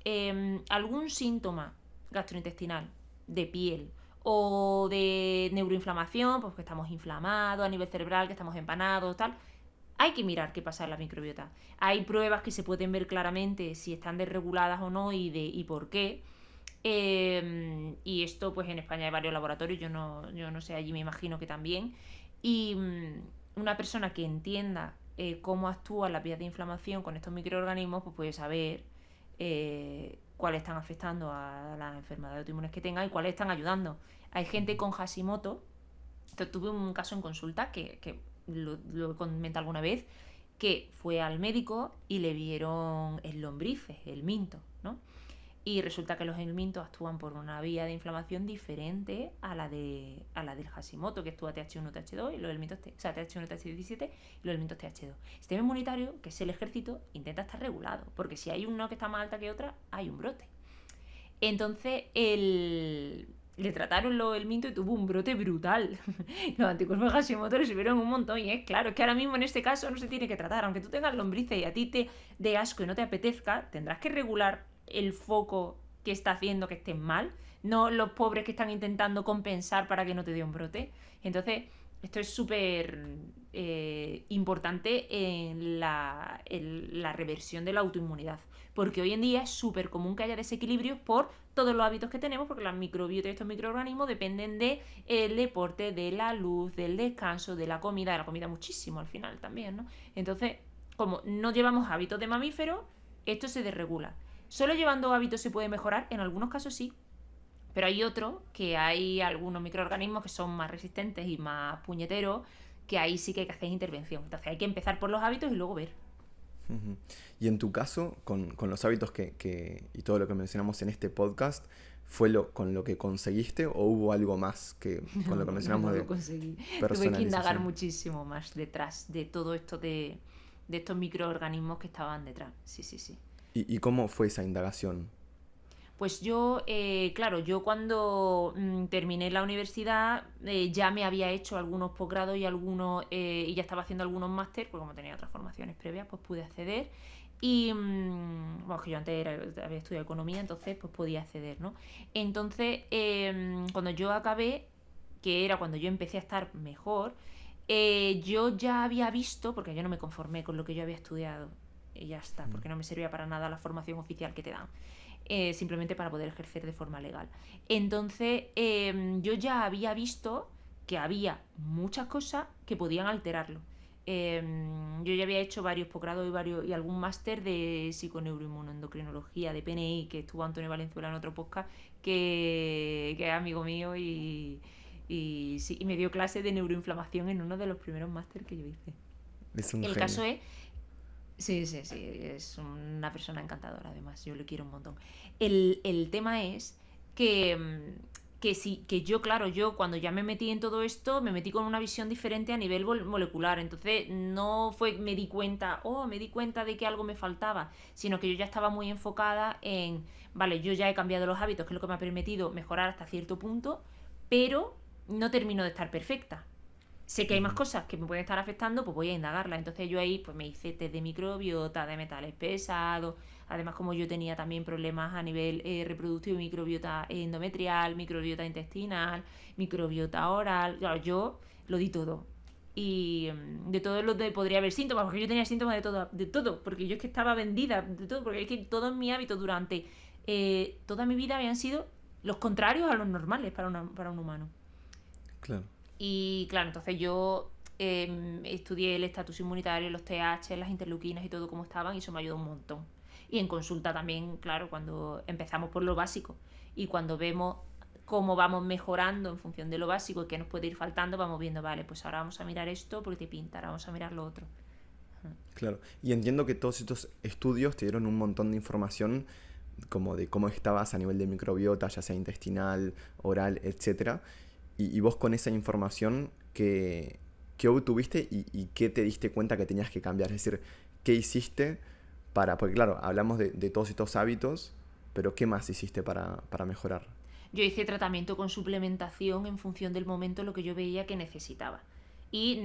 algún síntoma gastrointestinal, de piel o de neuroinflamación, pues que estamos inflamados a nivel cerebral, que estamos empanados, tal, hay que mirar qué pasa en la microbiota. Hay pruebas que se pueden ver claramente si están desreguladas o no y por qué. Y esto, pues en España hay varios laboratorios, yo no sé, allí me imagino que también. Y una persona que entienda cómo actúan las vías de inflamación con estos microorganismos, pues puede saber cuáles están afectando a las enfermedades autoinmunes que tengan y cuáles están ayudando. Hay gente con Hashimoto, tuve un caso en consulta que lo comenté alguna vez, que fue al médico y le vieron el lombrices, el minto, ¿no? Y resulta que los helmintos actúan por una vía de inflamación diferente a la del Hashimoto, que actúa TH1, TH2, y los helmintos, TH1, TH17 y los helmintos TH2. El sistema inmunitario, que es el ejército, intenta estar regulado, porque si hay uno que está más alta que otra, hay un brote. Entonces, le trataron el minto y tuvo un brote brutal. Los anticuerpos Hashimoto le sirvieron un montón. Y es claro, es que ahora mismo en este caso no se tiene que tratar. Aunque tú tengas lombrices y a ti te dé asco y no te apetezca, tendrás que regular el foco que está haciendo que estés mal. No los pobres que están intentando compensar para que no te dé un brote. Entonces, esto es súper importante en la reversión de la autoinmunidad. Porque hoy en día es súper común que haya desequilibrios por todos los hábitos que tenemos, porque las microbiotas y estos microorganismos dependen del deporte, de la luz, del descanso, de la comida muchísimo al final también, ¿no? Entonces, como no llevamos hábitos de mamífero, esto se desregula. ¿Solo llevando hábitos se puede mejorar? En algunos casos sí, pero hay otros que hay algunos microorganismos que son más resistentes y más puñeteros, que ahí sí que hay que hacer intervención. Entonces hay que empezar por los hábitos y luego ver. Ujú. Y en tu caso, con los hábitos y todo lo que mencionamos en este podcast, ¿fue con lo que conseguiste o hubo algo más que con lo que mencionamos no de lo conseguí. Tuve que personalización? indagar muchísimo más detrás de todo esto de estos microorganismos que estaban detrás. Sí, sí, sí. ¿Y cómo fue esa indagación? Pues yo, claro, yo cuando terminé la universidad ya me había hecho algunos posgrados y ya estaba haciendo algunos máster, pues como tenía otras formaciones previas, pues pude acceder. Y, bueno, que yo antes había estudiado economía, entonces pues podía acceder, ¿no? Entonces, cuando yo acabé, que era cuando yo empecé a estar mejor, yo ya había visto, porque yo no me conformé con lo que yo había estudiado, y ya está, porque no me servía para nada la formación oficial que te dan. Simplemente para poder ejercer de forma legal. Entonces, yo ya había visto que había muchas cosas que podían alterarlo. Yo ya había hecho varios posgrados y algún máster de psiconeuroinmunoendocrinología, de PNI, que estuvo Antonio Valenzuela en otro podcast, que es amigo mío sí, y me dio clase de neuroinflamación en uno de los primeros máster que yo hice. Es un El genio. caso es Sí, sí, sí, es una persona encantadora, además, yo le quiero un montón. El tema es que yo, claro, yo cuando ya me metí en todo esto, me metí con una visión diferente a nivel molecular, entonces no me di cuenta de que algo me faltaba, sino que yo ya estaba muy enfocada en, vale, yo ya he cambiado los hábitos, que es lo que me ha permitido mejorar hasta cierto punto, pero no termino de estar perfecta. Sé que hay más cosas que me pueden estar afectando, pues voy a indagarlas. Entonces yo ahí pues me hice test de microbiota, de metales pesados. Además, como yo tenía también problemas a nivel reproductivo, microbiota endometrial, microbiota intestinal, microbiota oral. Claro, yo lo di todo. Y de todo lo que podría haber síntomas, porque yo tenía síntomas de todo, porque yo es que estaba vendida de todo, porque es que todos mis hábitos durante toda mi vida habían sido los contrarios a los normales para un humano. Claro. Y claro, entonces yo estudié el estatus inmunitario, los TH, las interleuquinas y todo como estaban, y eso me ayudó un montón. Y en consulta también, claro, cuando empezamos por lo básico y cuando vemos cómo vamos mejorando en función de lo básico y qué nos puede ir faltando, vamos viendo, vale, pues ahora vamos a mirar esto porque te pinta, ahora vamos a mirar lo otro. Claro. Y entiendo que todos estos estudios te dieron un montón de información como de cómo estabas a nivel de microbiota, ya sea intestinal, oral, etcétera. Y vos con esa información, ¿qué obtuviste y qué te diste cuenta que tenías que cambiar? Es decir, ¿qué hiciste porque claro, hablamos de todos estos hábitos, pero ¿qué más hiciste para mejorar? Yo hice tratamiento con suplementación en función del momento, lo que yo veía que necesitaba. Y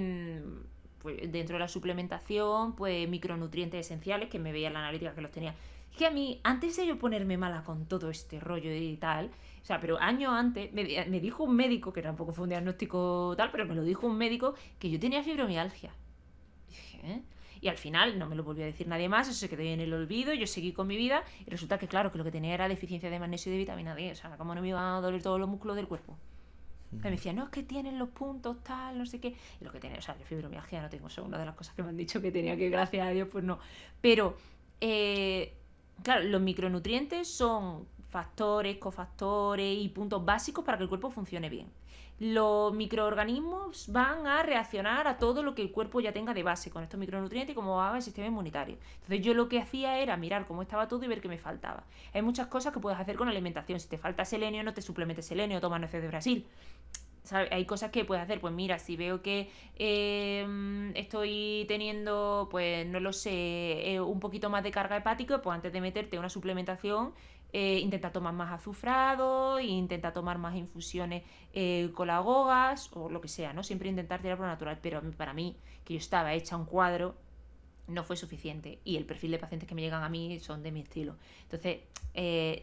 pues dentro de la suplementación, pues micronutrientes esenciales, que me veía en la analítica que los tenía. Es que a mí, antes de yo ponerme mala con todo este rollo y tal, o sea, pero años antes, me dijo un médico, que tampoco fue un diagnóstico tal, pero me lo dijo un médico, que yo tenía fibromialgia. Y dije, ¿eh? Y al final no me lo volvió a decir nadie más, eso se quedó en el olvido, yo seguí con mi vida y resulta que claro, que lo que tenía era deficiencia de magnesio y de vitamina D, o sea, ¿cómo no me iban a doler todos los músculos del cuerpo? Me decía, no, es que tienen los puntos, tal, no sé qué. Y lo que tenía, o sea, yo fibromialgia no tengo, eso es una de las cosas que me han dicho que tenía, que gracias a Dios, pues no. Pero, claro, los micronutrientes son factores, cofactores y puntos básicos para que el cuerpo funcione bien. Los microorganismos van a reaccionar a todo lo que el cuerpo ya tenga de base con estos micronutrientes y cómo va el sistema inmunitario. Entonces yo lo que hacía era mirar cómo estaba todo y ver qué me faltaba. Hay muchas cosas que puedes hacer con la alimentación. Si te falta selenio, no te suplementes selenio, toma nueces de Brasil. ¿Sabes? Hay cosas que puedes hacer, pues mira, si veo que estoy teniendo, pues no lo sé, un poquito más de carga hepática, pues antes de meterte una suplementación, intenta tomar más azufrado, intenta tomar más infusiones colagogas o lo que sea, ¿no? Siempre intentar tirar por lo natural, pero para mí, que yo estaba hecha un cuadro, no fue suficiente y el perfil de pacientes que me llegan a mí son de mi estilo. Entonces,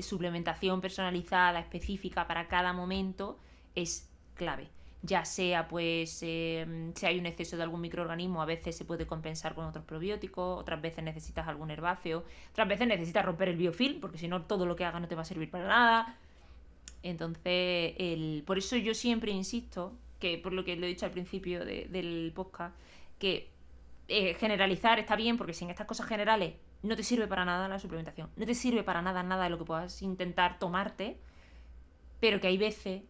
suplementación personalizada, específica para cada momento es clave. Ya sea pues si hay un exceso de algún microorganismo, a veces se puede compensar con otros probióticos, otras veces necesitas algún herbáceo, otras veces necesitas romper el biofilm, porque si no todo lo que hagas no te va a servir para nada. Entonces, por eso yo siempre insisto, que por lo que lo he dicho al principio del podcast, que generalizar está bien, porque sin estas cosas generales no te sirve para nada la suplementación, no te sirve para nada de lo que puedas intentar tomarte, pero que hay veces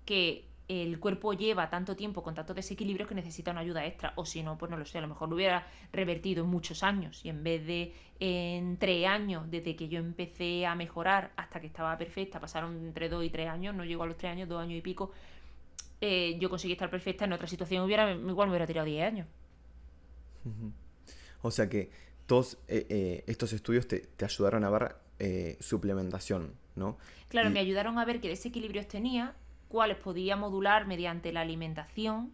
que el cuerpo lleva tanto tiempo con tantos desequilibrios que necesita una ayuda extra, o si no, pues no lo sé, a lo mejor lo hubiera revertido en muchos años y en vez de en 3 años desde que yo empecé a mejorar hasta que estaba perfecta, pasaron entre 2 y 3 años, no llegó a los 3 años, 2 años y pico, yo conseguí estar perfecta. En otra situación igual me hubiera tirado 10 años. O sea que todos estos estudios te ayudaron a ver suplementación, ¿no? Claro, me ayudaron a ver qué desequilibrios tenía, cuáles podía modular mediante la alimentación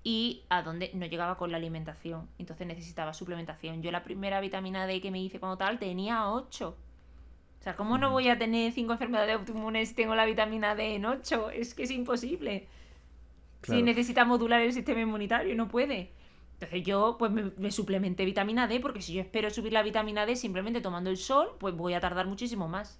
y a dónde no llegaba con la alimentación. Entonces necesitaba suplementación. Yo la primera vitamina D que me hice como tal tenía 8. O sea, ¿cómo no voy a tener 5 enfermedades autoinmunes si tengo la vitamina D en 8? Es que es imposible. Claro. Si necesita modular el sistema inmunitario, no puede. Entonces yo pues me suplementé vitamina D, porque si yo espero subir la vitamina D simplemente tomando el sol, pues voy a tardar muchísimo más.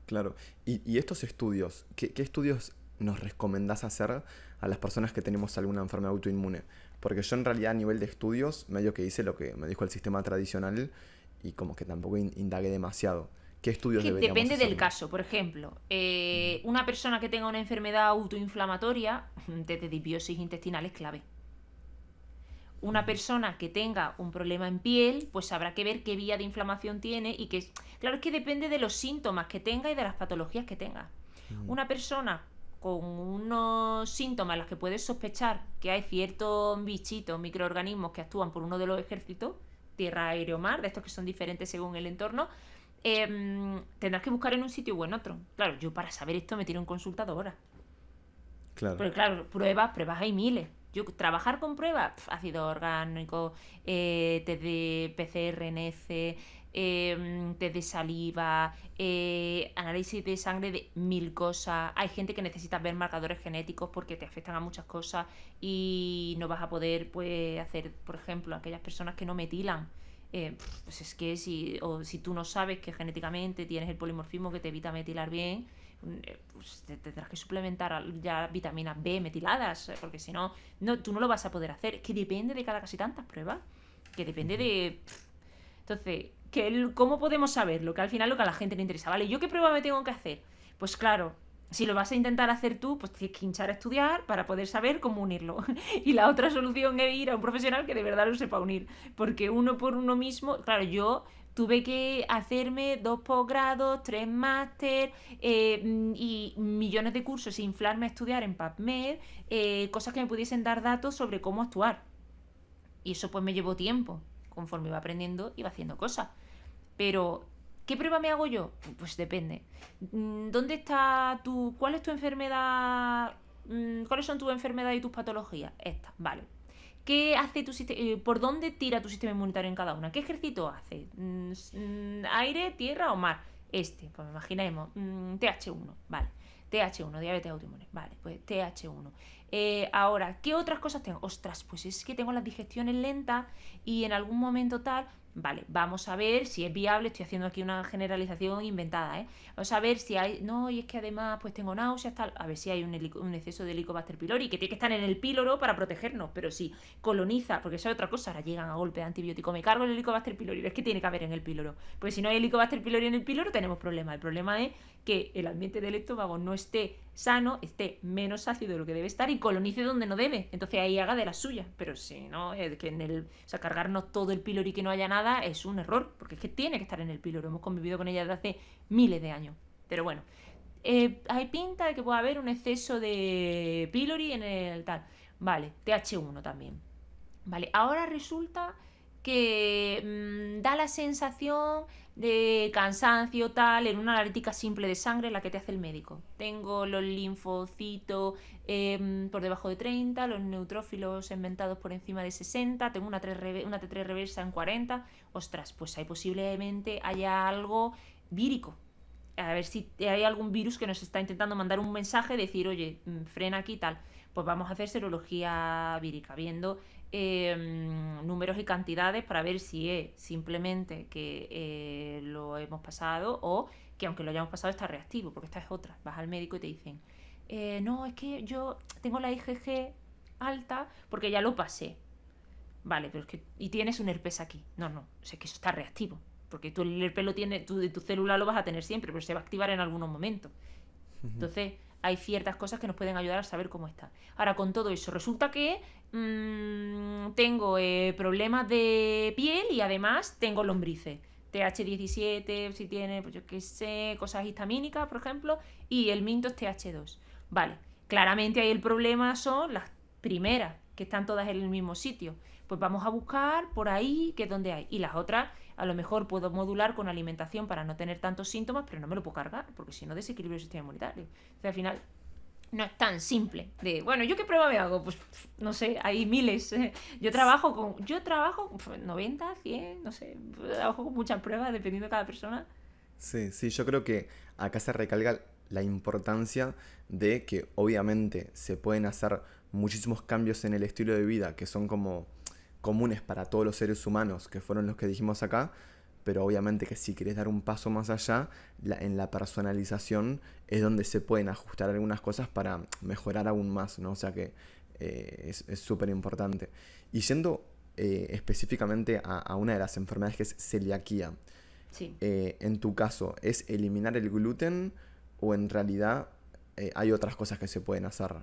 Claro. Y estos estudios, ¿qué estudios nos recomendás hacer a las personas que tenemos alguna enfermedad autoinmune? Porque yo en realidad a nivel de estudios medio que hice lo que me dijo el sistema tradicional y como que tampoco indagué demasiado. ¿Qué estudios Que deberíamos depende hacer? del caso. Por ejemplo, una persona que tenga una enfermedad autoinflamatoria, desde disbiosis intestinal es clave. Una persona que tenga un problema en piel, pues habrá que ver qué vía de inflamación tiene y que, claro, es que depende de los síntomas que tenga y de las patologías que tenga. Una persona con unos síntomas en los que puedes sospechar que hay ciertos bichitos, microorganismos que actúan por uno de los ejércitos, tierra, aire o mar, de estos que son diferentes según el entorno, tendrás que buscar en un sitio o en otro. Claro, yo para saber esto me tiro en consulta 2 horas. Claro. Porque claro, pruebas hay miles. Yo trabajar con pruebas, ácido orgánico, test de PCR, NF, test de saliva, análisis de sangre de 1000 cosas. Hay gente que necesita ver marcadores genéticos porque te afectan a muchas cosas y no vas a poder pues hacer, por ejemplo, aquellas personas que no metilan. Pues es que si tú no sabes que genéticamente tienes el polimorfismo que te evita metilar bien, pues te tendrás que suplementar ya vitaminas B metiladas, porque si no, tú no lo vas a poder hacer. Es que depende de cada casi tantas pruebas, que depende de... Entonces, ¿cómo podemos saberlo? Que al final lo que a la gente le interesa. Vale, ¿yo qué prueba me tengo que hacer? Pues claro, si lo vas a intentar hacer tú, pues tienes que hinchar a estudiar para poder saber cómo unirlo. Y la otra solución es ir a un profesional que de verdad lo sepa unir. Porque uno por uno mismo, claro, yo tuve que hacerme 2 posgrados, 3 máster y millones de cursos e inflarme a estudiar en PubMed, cosas que me pudiesen dar datos sobre cómo actuar. Y eso pues me llevó tiempo. Conforme iba aprendiendo, iba haciendo cosas. Pero, ¿qué prueba me hago yo? Pues depende. ¿Dónde está cuál es tu enfermedad? ¿Cuáles son tus enfermedades y tus patologías? Estas, vale. ¿Qué hace tu sistema? ¿Por dónde tira tu sistema inmunitario en cada una? ¿Qué ejercicio hace? ¿Aire, tierra o mar? Pues imaginemos, TH1, vale. TH1, diabetes autoinmune, vale, pues TH1. Ahora, ¿qué otras cosas tengo? Ostras, pues es que tengo las digestiones lentas y en algún momento tal... Vale, vamos a ver si es viable. Estoy haciendo aquí una generalización inventada, ¿eh? Vamos a ver si hay... No, y es que además pues tengo náuseas, tal. A ver si hay un exceso de Helicobacter pylori, que tiene que estar en el píloro para protegernos. Pero si coloniza, porque eso es otra cosa, ahora llegan a golpe de antibiótico. Me cargo el Helicobacter pylori, es que tiene que haber en el píloro. Porque si no hay Helicobacter pylori en el píloro, tenemos problemas. El problema es que el ambiente del estómago no esté sano, esté menos ácido de lo que debe estar y colonice donde no debe. Entonces ahí haga de la suya. Pero si no, es que o sea, cargarnos todo el píloro y que no haya nada es un error, porque es que tiene que estar en el píloro. Hemos convivido con ella desde hace miles de años. Pero bueno, hay pinta de que pueda haber un exceso de pylori en el tal. Vale, TH1 también. Vale, ahora resulta que da la sensación de cansancio tal en una analítica simple de sangre, la que te hace el médico. Tengo los linfocitos por debajo de 30, los neutrófilos segmentados por encima de 60, tengo una T3 reversa en 40. Ostras, pues ahí posiblemente haya algo vírico. A ver si hay algún virus que nos está intentando mandar un mensaje, decir, oye, frena aquí tal. Pues vamos a hacer serología vírica, viendo números y cantidades para ver si es simplemente que lo hemos pasado o que aunque lo hayamos pasado está reactivo, porque esta es otra. Vas al médico y te dicen, no, es que yo tengo la IgG alta porque ya lo pasé. Vale, pero es que... Y tienes un herpes aquí. No, o sea, que eso está reactivo. Porque tú el herpes lo tienes, tú de tu célula lo vas a tener siempre, pero se va a activar en algunos momentos. Entonces, hay ciertas cosas que nos pueden ayudar a saber cómo está. Ahora, con todo eso, resulta que tengo problemas de piel y además tengo lombrices. TH17, si tiene, pues yo qué sé, cosas histamínicas, por ejemplo, y el minto es TH2. Vale, claramente ahí el problema son las primeras, que están todas en el mismo sitio. Pues vamos a buscar por ahí, que es donde hay. Y las otras, a lo mejor puedo modular con alimentación para no tener tantos síntomas, pero no me lo puedo cargar, porque si no desequilibro el sistema inmunitario. O sea, al final no es tan simple de, bueno, ¿yo qué prueba me hago? Pues no sé, hay miles. Yo trabajo 90, 100, no sé, trabajo con muchas pruebas dependiendo de cada persona. Sí, yo creo que acá se recalca la importancia de que obviamente se pueden hacer muchísimos cambios en el estilo de vida que son como comunes para todos los seres humanos, que fueron los que dijimos acá, pero obviamente que si querés dar un paso más allá, en la personalización es donde se pueden ajustar algunas cosas para mejorar aún más, ¿no? O sea que es súper importante. Y yendo específicamente a una de las enfermedades que es celiaquía, Sí. en tu caso, ¿es eliminar el gluten o en realidad hay otras cosas que se pueden hacer?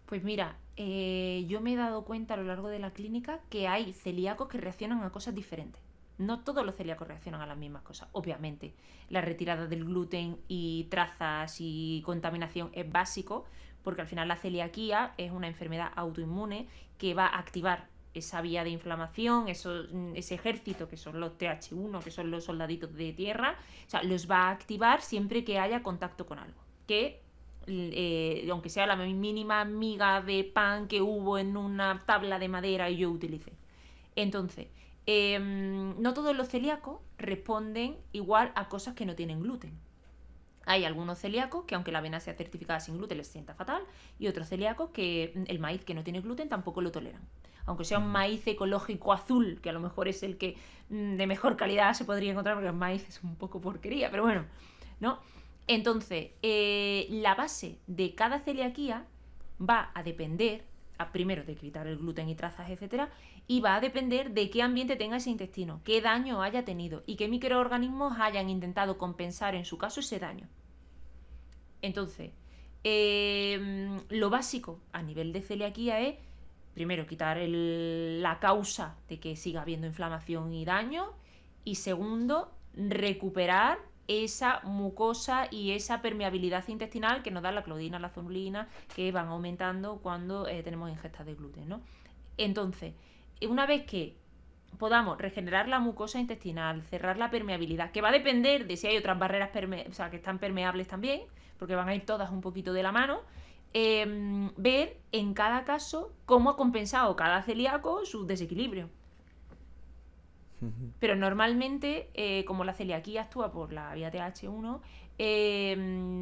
Pues mira, yo me he dado cuenta a lo largo de la clínica que hay celíacos que reaccionan a cosas diferentes. No todos los celíacos reaccionan a las mismas cosas. Obviamente, la retirada del gluten y trazas y contaminación es básico, porque al final la celiaquía es una enfermedad autoinmune que va a activar esa vía de inflamación, ese ejército que son los TH1, que son los soldaditos de tierra, o sea, los va a activar siempre que haya contacto con algo. Que aunque sea la mínima miga de pan que hubo en una tabla de madera y yo utilicé. Entonces, no todos los celíacos responden igual a cosas que no tienen gluten. Hay algunos celíacos que aunque la avena sea certificada sin gluten les sienta fatal, y otros celíacos que el maíz que no tiene gluten tampoco lo toleran. Aunque sea un maíz ecológico azul, que a lo mejor es el que de mejor calidad se podría encontrar, porque el maíz es un poco porquería, pero bueno, ¿no? Entonces, la base de cada celiaquía va a depender, primero de quitar el gluten y trazas, etcétera, y va a depender de qué ambiente tenga ese intestino, qué daño haya tenido y qué microorganismos hayan intentado compensar en su caso ese daño. Entonces, lo básico a nivel de celiaquía es, primero, quitar la causa de que siga habiendo inflamación y daño, y segundo, recuperar esa mucosa y esa permeabilidad intestinal que nos da la clodina, la zonulina, que van aumentando cuando tenemos ingestas de gluten, ¿no? Entonces, una vez que podamos regenerar la mucosa intestinal, cerrar la permeabilidad, que va a depender de si hay otras barreras que están permeables también, porque van a ir todas un poquito de la mano, ver en cada caso cómo ha compensado cada celíaco su desequilibrio. Pero normalmente, como la celiaquía actúa por la vía TH1,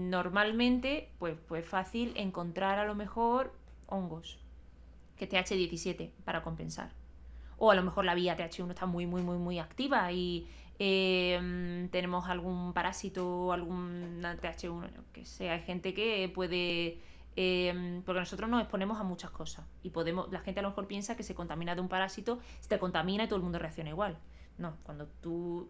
normalmente pues es fácil encontrar a lo mejor hongos, que es TH17, para compensar. O a lo mejor la vía TH1 está muy, muy, muy, muy activa y tenemos algún parásito o alguna TH1, que sea. Hay gente que puede... porque nosotros nos exponemos a muchas cosas y la gente a lo mejor piensa que se contamina de un parásito, se te contamina y todo el mundo reacciona igual. No, cuando tú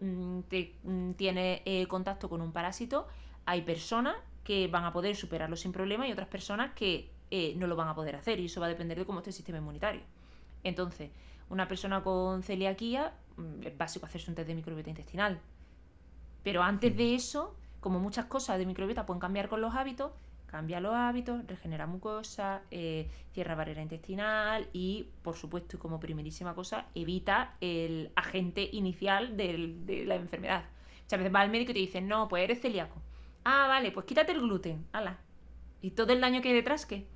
tienes contacto con un parásito, hay personas que van a poder superarlo sin problema y otras personas que no lo van a poder hacer, y eso va a depender de cómo esté el sistema inmunitario. Entonces, una persona con celiaquía, es básico hacerse un test de microbiota intestinal. Pero antes de eso, como muchas cosas de microbiota pueden cambiar con los hábitos, cambia los hábitos, regenera mucosa, cierra barrera intestinal y, por supuesto, y como primerísima cosa, evita el agente inicial de la enfermedad. Muchas veces vas al médico y te dicen, no, pues eres celíaco. Ah, vale, pues quítate el gluten, hala. ¿Y todo el daño que hay detrás qué?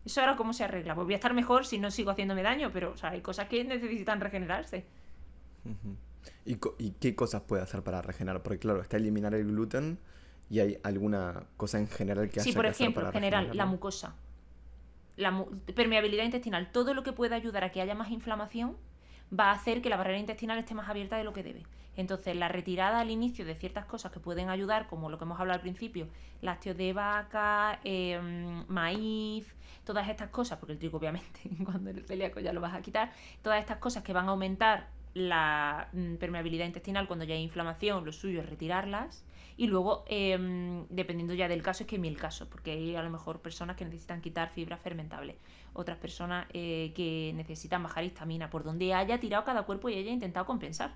¿Eso ahora cómo se arregla? Pues voy a estar mejor si no sigo haciéndome daño, pero o sea, hay cosas que necesitan regenerarse. Ujú. ¿Y qué cosas puede hacer para regenerar? Porque claro, está eliminar el gluten y hay alguna cosa en general que Sí, haya por que hacer ejemplo, para en general, la regenerarlo. mucosa, permeabilidad intestinal, todo lo que pueda ayudar a que haya más inflamación va a hacer que la barrera intestinal esté más abierta de lo que debe. Entonces, la retirada al inicio de ciertas cosas que pueden ayudar, como lo que hemos hablado al principio, lácteos de vaca, maíz, todas estas cosas, porque el trigo obviamente cuando eres celíaco ya lo vas a quitar, todas estas cosas que van a aumentar la permeabilidad intestinal cuando ya hay inflamación, lo suyo es retirarlas. Y luego, dependiendo ya del caso, es que es el caso, porque hay a lo mejor personas que necesitan quitar fibra fermentable, otras personas que necesitan bajar histamina, por donde haya tirado cada cuerpo y haya intentado compensar.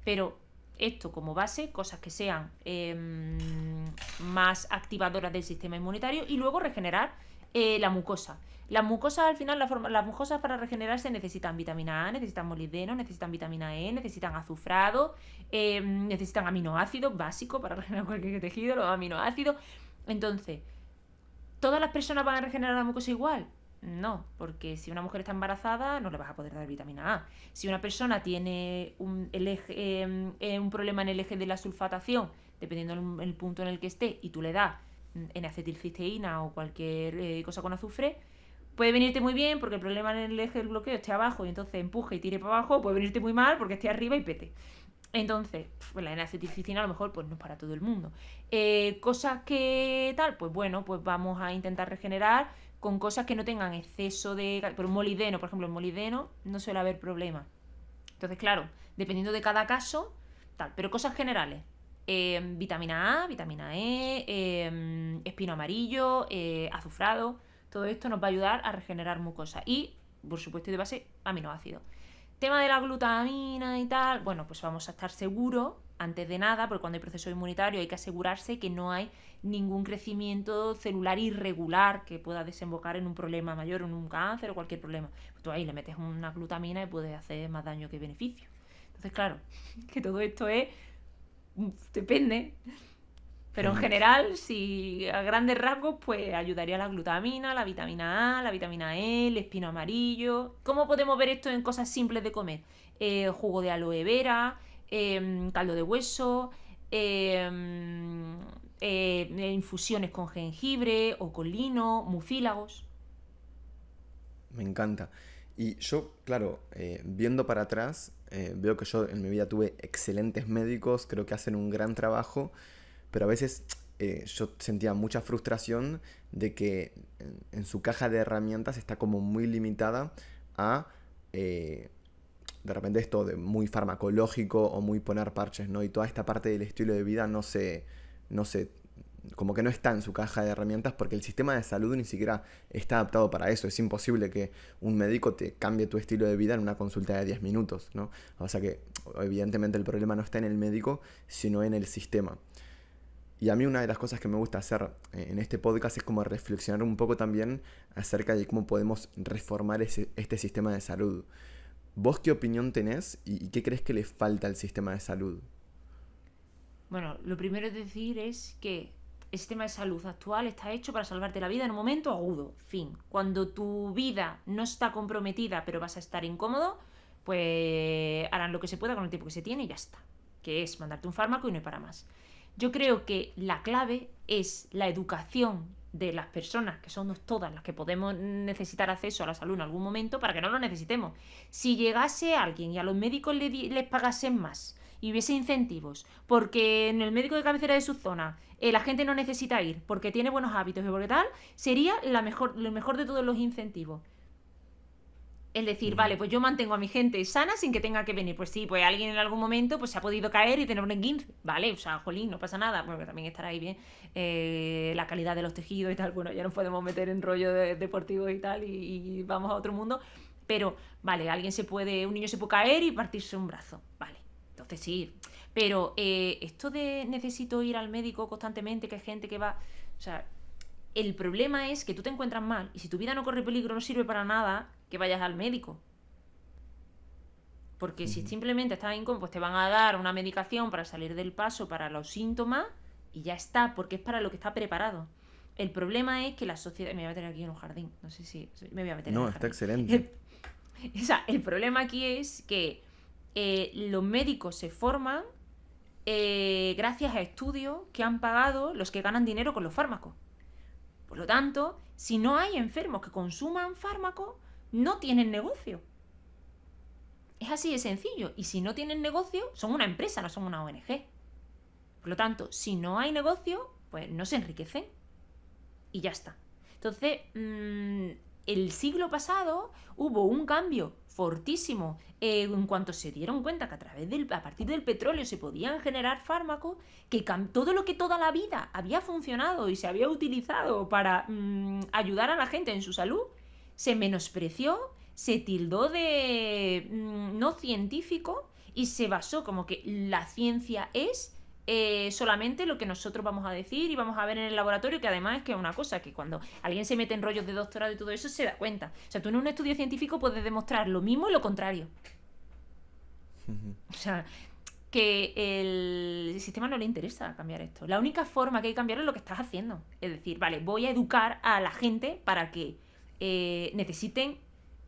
Pero esto como base, cosas que sean más activadoras del sistema inmunitario y luego regenerar la mucosa. Las mucosas al final, las mucosas para regenerarse necesitan vitamina A, necesitan molibdeno, necesitan vitamina E, necesitan azufrado, necesitan aminoácidos básicos para regenerar cualquier tejido, los aminoácidos. Entonces, ¿todas las personas van a regenerar la mucosa igual? No, porque si una mujer está embarazada no le vas a poder dar vitamina A. Si una persona tiene un problema en el eje de la sulfatación, dependiendo del punto en el que esté, y tú le das N-acetilcisteína o cualquier cosa con azufre, puede venirte muy bien porque el problema en el eje del bloqueo esté abajo y entonces empuje y tire para abajo, puede venirte muy mal porque esté arriba y pete. Entonces, pues la N-acetilcisteína a lo mejor pues no es para todo el mundo. Cosas que tal, pues bueno, pues vamos a intentar regenerar con cosas que no tengan exceso de... Pero molibdeno, por ejemplo, el molibdeno no suele haber problema. Entonces, claro, dependiendo de cada caso, tal. Pero cosas generales. Vitamina A, vitamina E, espino amarillo, azufrado. Todo esto nos va a ayudar a regenerar mucosa. Y, por supuesto, de base, aminoácidos. Tema de la glutamina y tal, bueno, pues vamos a estar seguros antes de nada, porque cuando hay proceso inmunitario hay que asegurarse que no hay ningún crecimiento celular irregular que pueda desembocar en un problema mayor, en un cáncer o cualquier problema. Pues tú ahí le metes una glutamina y puede hacer más daño que beneficio. Entonces, claro, que todo esto depende. Pero en general, si a grandes rasgos, pues ayudaría la glutamina, la vitamina A, la vitamina E, el espino amarillo. ¿Cómo podemos ver esto en cosas simples de comer? Jugo de aloe vera, caldo de hueso, infusiones con jengibre o con lino, mucílagos. Me encanta. Y yo, claro, viendo para atrás, veo que yo en mi vida tuve excelentes médicos, creo que hacen un gran trabajo, pero a veces yo sentía mucha frustración de que en su caja de herramientas está como muy limitada a, de repente esto de muy farmacológico o muy poner parches, ¿no? Y toda esta parte del estilo de vida no se como que no está en su caja de herramientas porque el sistema de salud ni siquiera está adaptado para eso. Es imposible que un médico te cambie tu estilo de vida en una consulta de 10 minutos, ¿no? O sea que evidentemente el problema no está en el médico, sino en el sistema. Y a mí una de las cosas que me gusta hacer en este podcast es como reflexionar un poco también acerca de cómo podemos reformar este sistema de salud. ¿Vos qué opinión tenés y qué crees que le falta al sistema de salud? Bueno, lo primero es decir es que el sistema de salud actual está hecho para salvarte la vida en un momento agudo. Fin. Cuando tu vida no está comprometida, pero vas a estar incómodo, pues harán lo que se pueda con el tiempo que se tiene y ya está. Que es mandarte un fármaco y no hay para más. Yo creo que la clave es la educación de las personas, que somos todas las que podemos necesitar acceso a la salud en algún momento, para que no lo necesitemos. Si llegase alguien y a los médicos les pagasen más y hubiese incentivos, porque en el médico de cabecera de su zona la gente no necesita ir, porque tiene buenos hábitos y porque tal, sería lo mejor de todos los incentivos. Es decir, vale, pues yo mantengo a mi gente sana sin que tenga que venir. Pues sí, pues alguien en algún momento pues se ha podido caer y tener un esguince. Vale, o sea, jolín, no pasa nada. Porque también estará ahí bien la calidad de los tejidos y tal. Bueno, ya nos podemos meter en rollo deportivo y tal y vamos a otro mundo. Pero, vale, un niño se puede caer y partirse un brazo. Vale, entonces sí. Pero esto de necesito ir al médico constantemente, que hay gente que va... O sea, El problema es que tú te encuentras mal y si tu vida no corre peligro no sirve para nada que vayas al médico. Porque si simplemente estás incómodo, pues te van a dar una medicación para salir del paso para los síntomas y ya está, porque es para lo que está preparado. El problema es que la sociedad... Me voy a meter aquí en un jardín, no sé si... Me voy a meter en No, el está jardín. excelente. O sea, el problema aquí es que los médicos se forman gracias a estudios que han pagado los que ganan dinero con los fármacos. Por lo tanto, si no hay enfermos que consuman fármacos, no tienen negocio. Es así de sencillo. Y si no tienen negocio, son una empresa, no son una ONG. Por lo tanto, si no hay negocio, pues no se enriquecen. Y ya está. Entonces, el siglo pasado hubo un cambio fortísimo en cuanto se dieron cuenta que a partir del petróleo se podían generar fármacos, que todo lo que toda la vida había funcionado y se había utilizado para ayudar a la gente en su salud, se menospreció, se tildó de no científico y se basó como que la ciencia es solamente lo que nosotros vamos a decir y vamos a ver en el laboratorio, que además es que es una cosa que cuando alguien se mete en rollos de doctorado y todo eso se da cuenta. O sea, tú en un estudio científico puedes demostrar lo mismo y lo contrario. O sea, que el sistema no le interesa cambiar esto. La única forma que hay que cambiar es lo que estás haciendo. Es decir, vale, voy a educar a la gente para que necesiten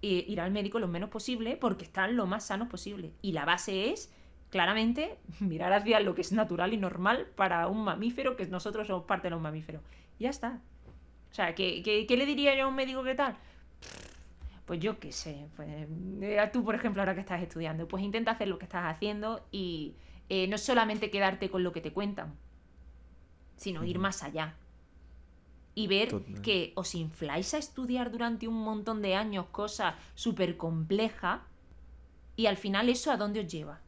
ir al médico lo menos posible porque están lo más sanos posible. Y la base es claramente mirar hacia lo que es natural y normal para un mamífero, que nosotros somos parte de los mamíferos. Ya está. O sea, ¿qué le diría yo a un médico que tal? Pues yo qué sé. Pues, tú, por ejemplo, ahora que estás estudiando, pues intenta hacer lo que estás haciendo y no solamente quedarte con lo que te cuentan, sino ir más allá. Y ver que os infláis a estudiar durante un montón de años cosas súper complejas y al final eso ¿a dónde os lleva?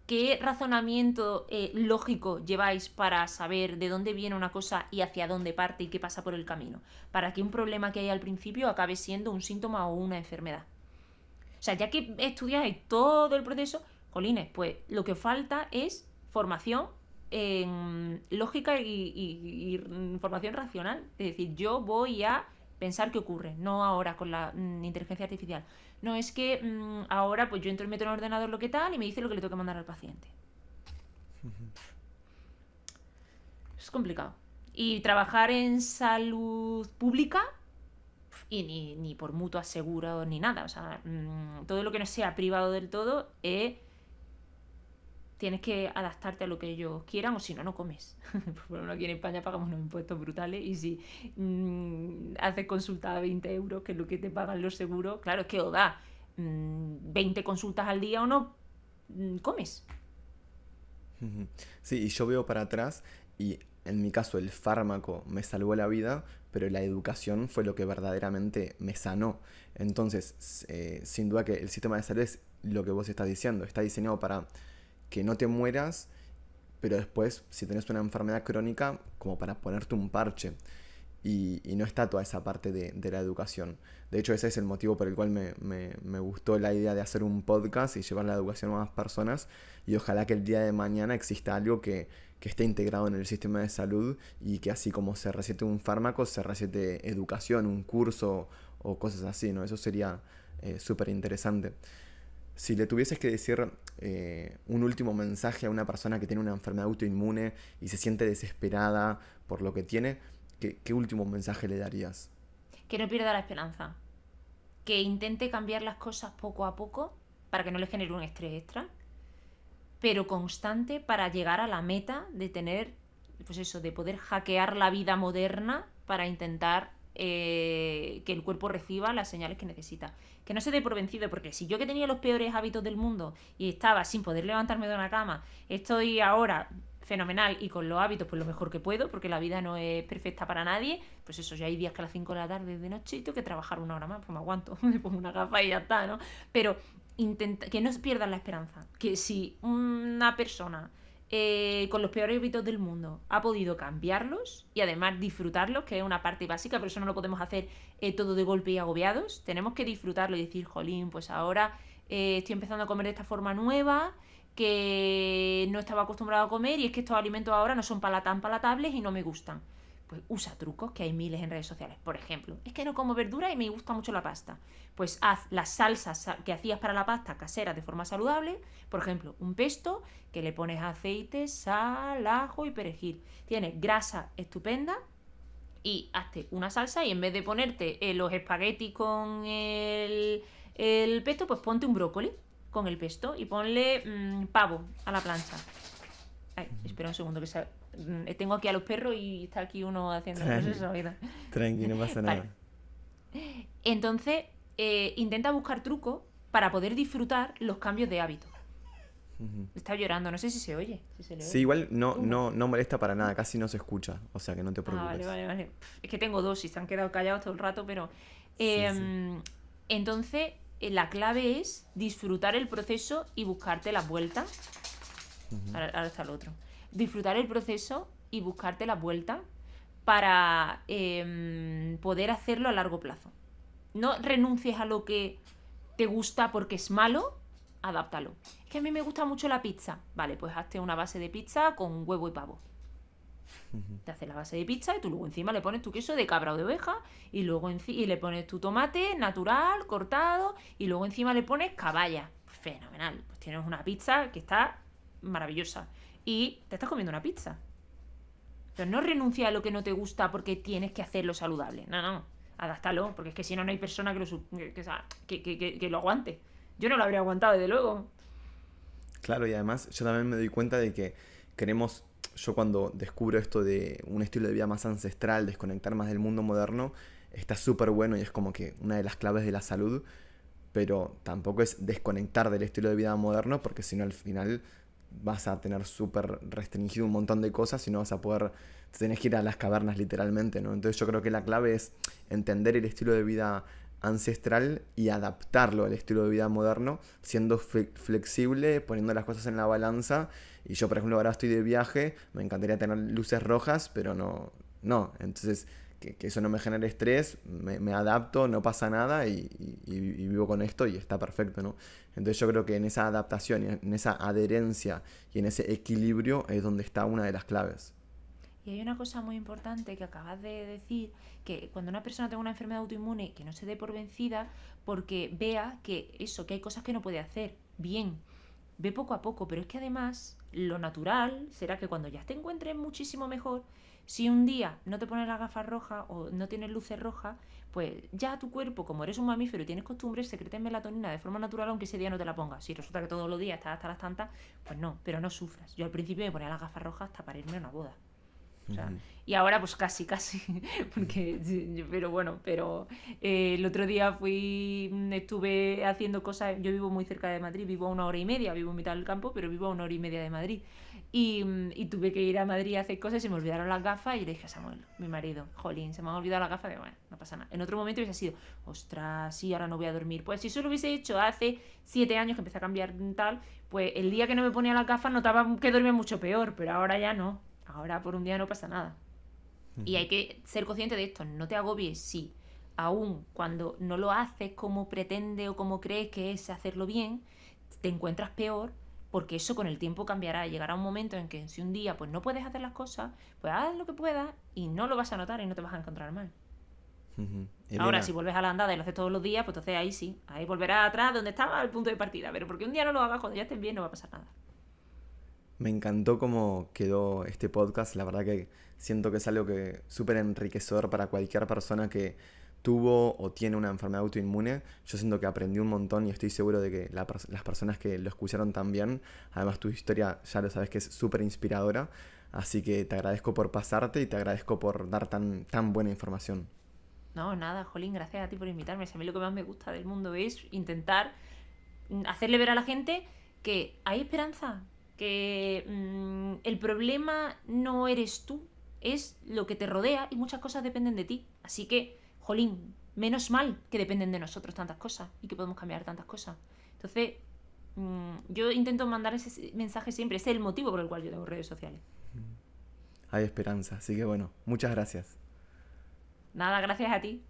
¿Qué razonamiento lógico lleváis para saber de dónde viene una cosa y hacia dónde parte y qué pasa por el camino? Para que un problema que hay al principio acabe siendo un síntoma o una enfermedad. O sea, ya que estudiáis todo el proceso, jolines, pues lo que falta es formación en lógica y formación racional. Es decir, yo voy a pensar qué ocurre, no ahora con la inteligencia artificial. No es que ahora pues yo entro y meto en el ordenador lo que tal y me dice lo que le tengo que mandar al paciente. Es complicado. Y trabajar en salud pública y ni por mutuo aseguro ni nada. O sea, todo lo que no sea privado del todo tienes que adaptarte a lo que ellos quieran o si no, no comes. Por ejemplo, aquí en España pagamos unos impuestos brutales y si haces consulta a 20 euros, que es lo que te pagan los seguros, claro, es que o da 20 consultas al día o no comes. Sí, y yo veo para atrás y en mi caso el fármaco me salvó la vida, pero la educación fue lo que verdaderamente me sanó. Entonces, sin duda que el sistema de salud es lo que vos estás diciendo, está diseñado para que no te mueras, pero después, si tenés una enfermedad crónica, como para ponerte un parche. Y no está toda esa parte de la educación. De hecho, ese es el motivo por el cual me gustó la idea de hacer un podcast y llevar la educación a más personas. Y ojalá que el día de mañana exista algo que esté integrado en el sistema de salud y que así como se recete un fármaco, se recete educación, un curso o cosas así, ¿no? Eso sería súper interesante. Si le tuvieses que decir un último mensaje a una persona que tiene una enfermedad autoinmune y se siente desesperada por lo que tiene, ¿qué último mensaje le darías? Que no pierda la esperanza. Que intente cambiar las cosas poco a poco para que no le genere un estrés extra, pero constante para llegar a la meta de tener, pues eso, de poder hackear la vida moderna para intentar que el cuerpo reciba las señales que necesita. Que no se dé por vencido, porque si yo que tenía los peores hábitos del mundo y estaba sin poder levantarme de una cama, estoy ahora fenomenal y con los hábitos pues lo mejor que puedo, porque la vida no es perfecta para nadie, pues eso, ya hay días que a las 5 de la tarde de noche y tengo que trabajar una hora más, pues me aguanto, me pongo una gafa y ya está, ¿no? Pero que no pierdan la esperanza, que si una persona con los peores hábitos del mundo ha podido cambiarlos y además disfrutarlos, que es una parte básica, pero eso no lo podemos hacer todo de golpe y agobiados, tenemos que disfrutarlo y decir, jolín, pues ahora estoy empezando a comer de esta forma nueva, que no estaba acostumbrado a comer y es que estos alimentos ahora no son tan palatables y no me gustan. pues usa trucos, que hay miles en redes sociales. Por ejemplo, es que no como verdura y me gusta mucho la pasta. Pues haz las salsas que hacías para la pasta caseras de forma saludable. Por ejemplo, un pesto que le pones aceite, sal, ajo y perejil. Tienes grasa estupenda y hazte una salsa y en vez de ponerte los espaguetis con el pesto, pues ponte un brócoli con el pesto y ponle pavo a la plancha. Ay, espera un segundo que tengo aquí a los perros y está aquí uno haciendo eso. Tranqui, no pasa nada. Vale. Entonces, intenta buscar trucos para poder disfrutar los cambios de hábito. Está llorando, no sé si se oye. Si se le oye. Sí, igual no molesta para nada, casi no se escucha, o sea que no te preocupes. Vale. Es que tengo dos y se han quedado callados todo el rato, pero... Sí. Entonces, la clave es disfrutar el proceso y buscarte las vueltas. Ahora está el otro. Disfrutar el proceso y buscarte las vueltas para poder hacerlo a largo plazo. No renuncies a lo que te gusta porque es malo, adáptalo. Es que a mí me gusta mucho la pizza. Vale, pues hazte una base de pizza con huevo y pavo. Te haces la base de pizza y tú luego encima le pones tu queso de cabra o de oveja y luego y le pones tu tomate natural, cortado, y luego encima le pones caballa. Pues fenomenal. Pues tienes una pizza que está maravillosa. Y te estás comiendo una pizza. Pero no renuncia a lo que no te gusta porque tienes que hacerlo saludable. No. Adáptalo, porque es que si no, no hay persona que lo aguante. Yo no lo habría aguantado, desde luego. Claro, y además yo también me doy cuenta de que queremos, yo cuando descubro esto de un estilo de vida más ancestral, desconectar más del mundo moderno, está súper bueno y es como que una de las claves de la salud, pero tampoco es desconectar del estilo de vida moderno, porque si no al final vas a tener súper restringido un montón de cosas y no vas a poder, tenés que ir a las cavernas literalmente, ¿no? Entonces yo creo que la clave es entender el estilo de vida ancestral y adaptarlo al estilo de vida moderno, siendo flexible, poniendo las cosas en la balanza. Y yo, por ejemplo, ahora estoy de viaje, me encantaría tener luces rojas, pero no. Entonces, que eso no me genere estrés, me adapto, no pasa nada y vivo con esto y está perfecto, ¿no? Entonces yo creo que en esa adaptación, en esa adherencia y en ese equilibrio es donde está una de las claves. Y hay una cosa muy importante que acabas de decir, que cuando una persona tenga una enfermedad autoinmune, que no se dé por vencida porque vea que hay cosas que no puede hacer bien. Ve poco a poco, pero es que además lo natural será que cuando ya te encuentres muchísimo mejor, si un día no te pones las gafas rojas o no tienes luces rojas, pues ya tu cuerpo, como eres un mamífero y tienes costumbres, secretes melatonina de forma natural aunque ese día no te la pongas. Si resulta que todos los días estás hasta las tantas, pues no, pero no sufras. Yo al principio me ponía las gafas rojas hasta para irme a una boda. O sea, y ahora pues casi, porque, pero el otro día estuve haciendo cosas, yo vivo muy cerca de Madrid, vivo a 1 hora y media, vivo en mitad del campo, pero vivo a 1 hora y media de Madrid. Y tuve que ir a Madrid a hacer cosas y se me olvidaron las gafas y le dije a Samuel, mi marido, jolín, se me han olvidado las gafas, bueno, no pasa nada. En otro momento hubiese sido, ostras, sí, ahora no voy a dormir. Pues si eso lo hubiese hecho hace 7 años que empecé a cambiar tal, pues el día que no me ponía las gafas notaba que dormía mucho peor, pero ahora ya no. Ahora por un día no pasa nada. Y hay que ser consciente de esto. No te agobies si aún cuando no lo haces como pretende o como crees que es hacerlo bien, te encuentras peor, porque eso con el tiempo cambiará. Llegará un momento en que si un día pues no puedes hacer las cosas, pues haz lo que puedas y no lo vas a notar y no te vas a encontrar mal. Ahora, si vuelves a la andada y lo haces todos los días, pues entonces ahí sí, ahí volverás atrás donde estaba el punto de partida. Pero porque un día no lo hagas, cuando ya estés bien no va a pasar nada. Me encantó cómo quedó este podcast, la verdad que siento que es algo que súper enriquecedor para cualquier persona que tuvo o tiene una enfermedad autoinmune. Yo siento que aprendí un montón y estoy seguro de que las personas que lo escucharon también. Además tu historia ya lo sabes que es súper inspiradora, así que te agradezco por pasarte y te agradezco por dar tan buena información. No, nada, Jolín, gracias a ti por invitarme. A mí lo que más me gusta del mundo es intentar hacerle ver a la gente que hay esperanza, que el problema no eres tú, es lo que te rodea y muchas cosas dependen de ti. Así que, jolín, menos mal que dependen de nosotros tantas cosas y que podemos cambiar tantas cosas. Entonces, yo intento mandar ese mensaje siempre. Ese es el motivo por el cual yo tengo redes sociales. Hay esperanza, así que bueno, muchas gracias. Nada, gracias a ti.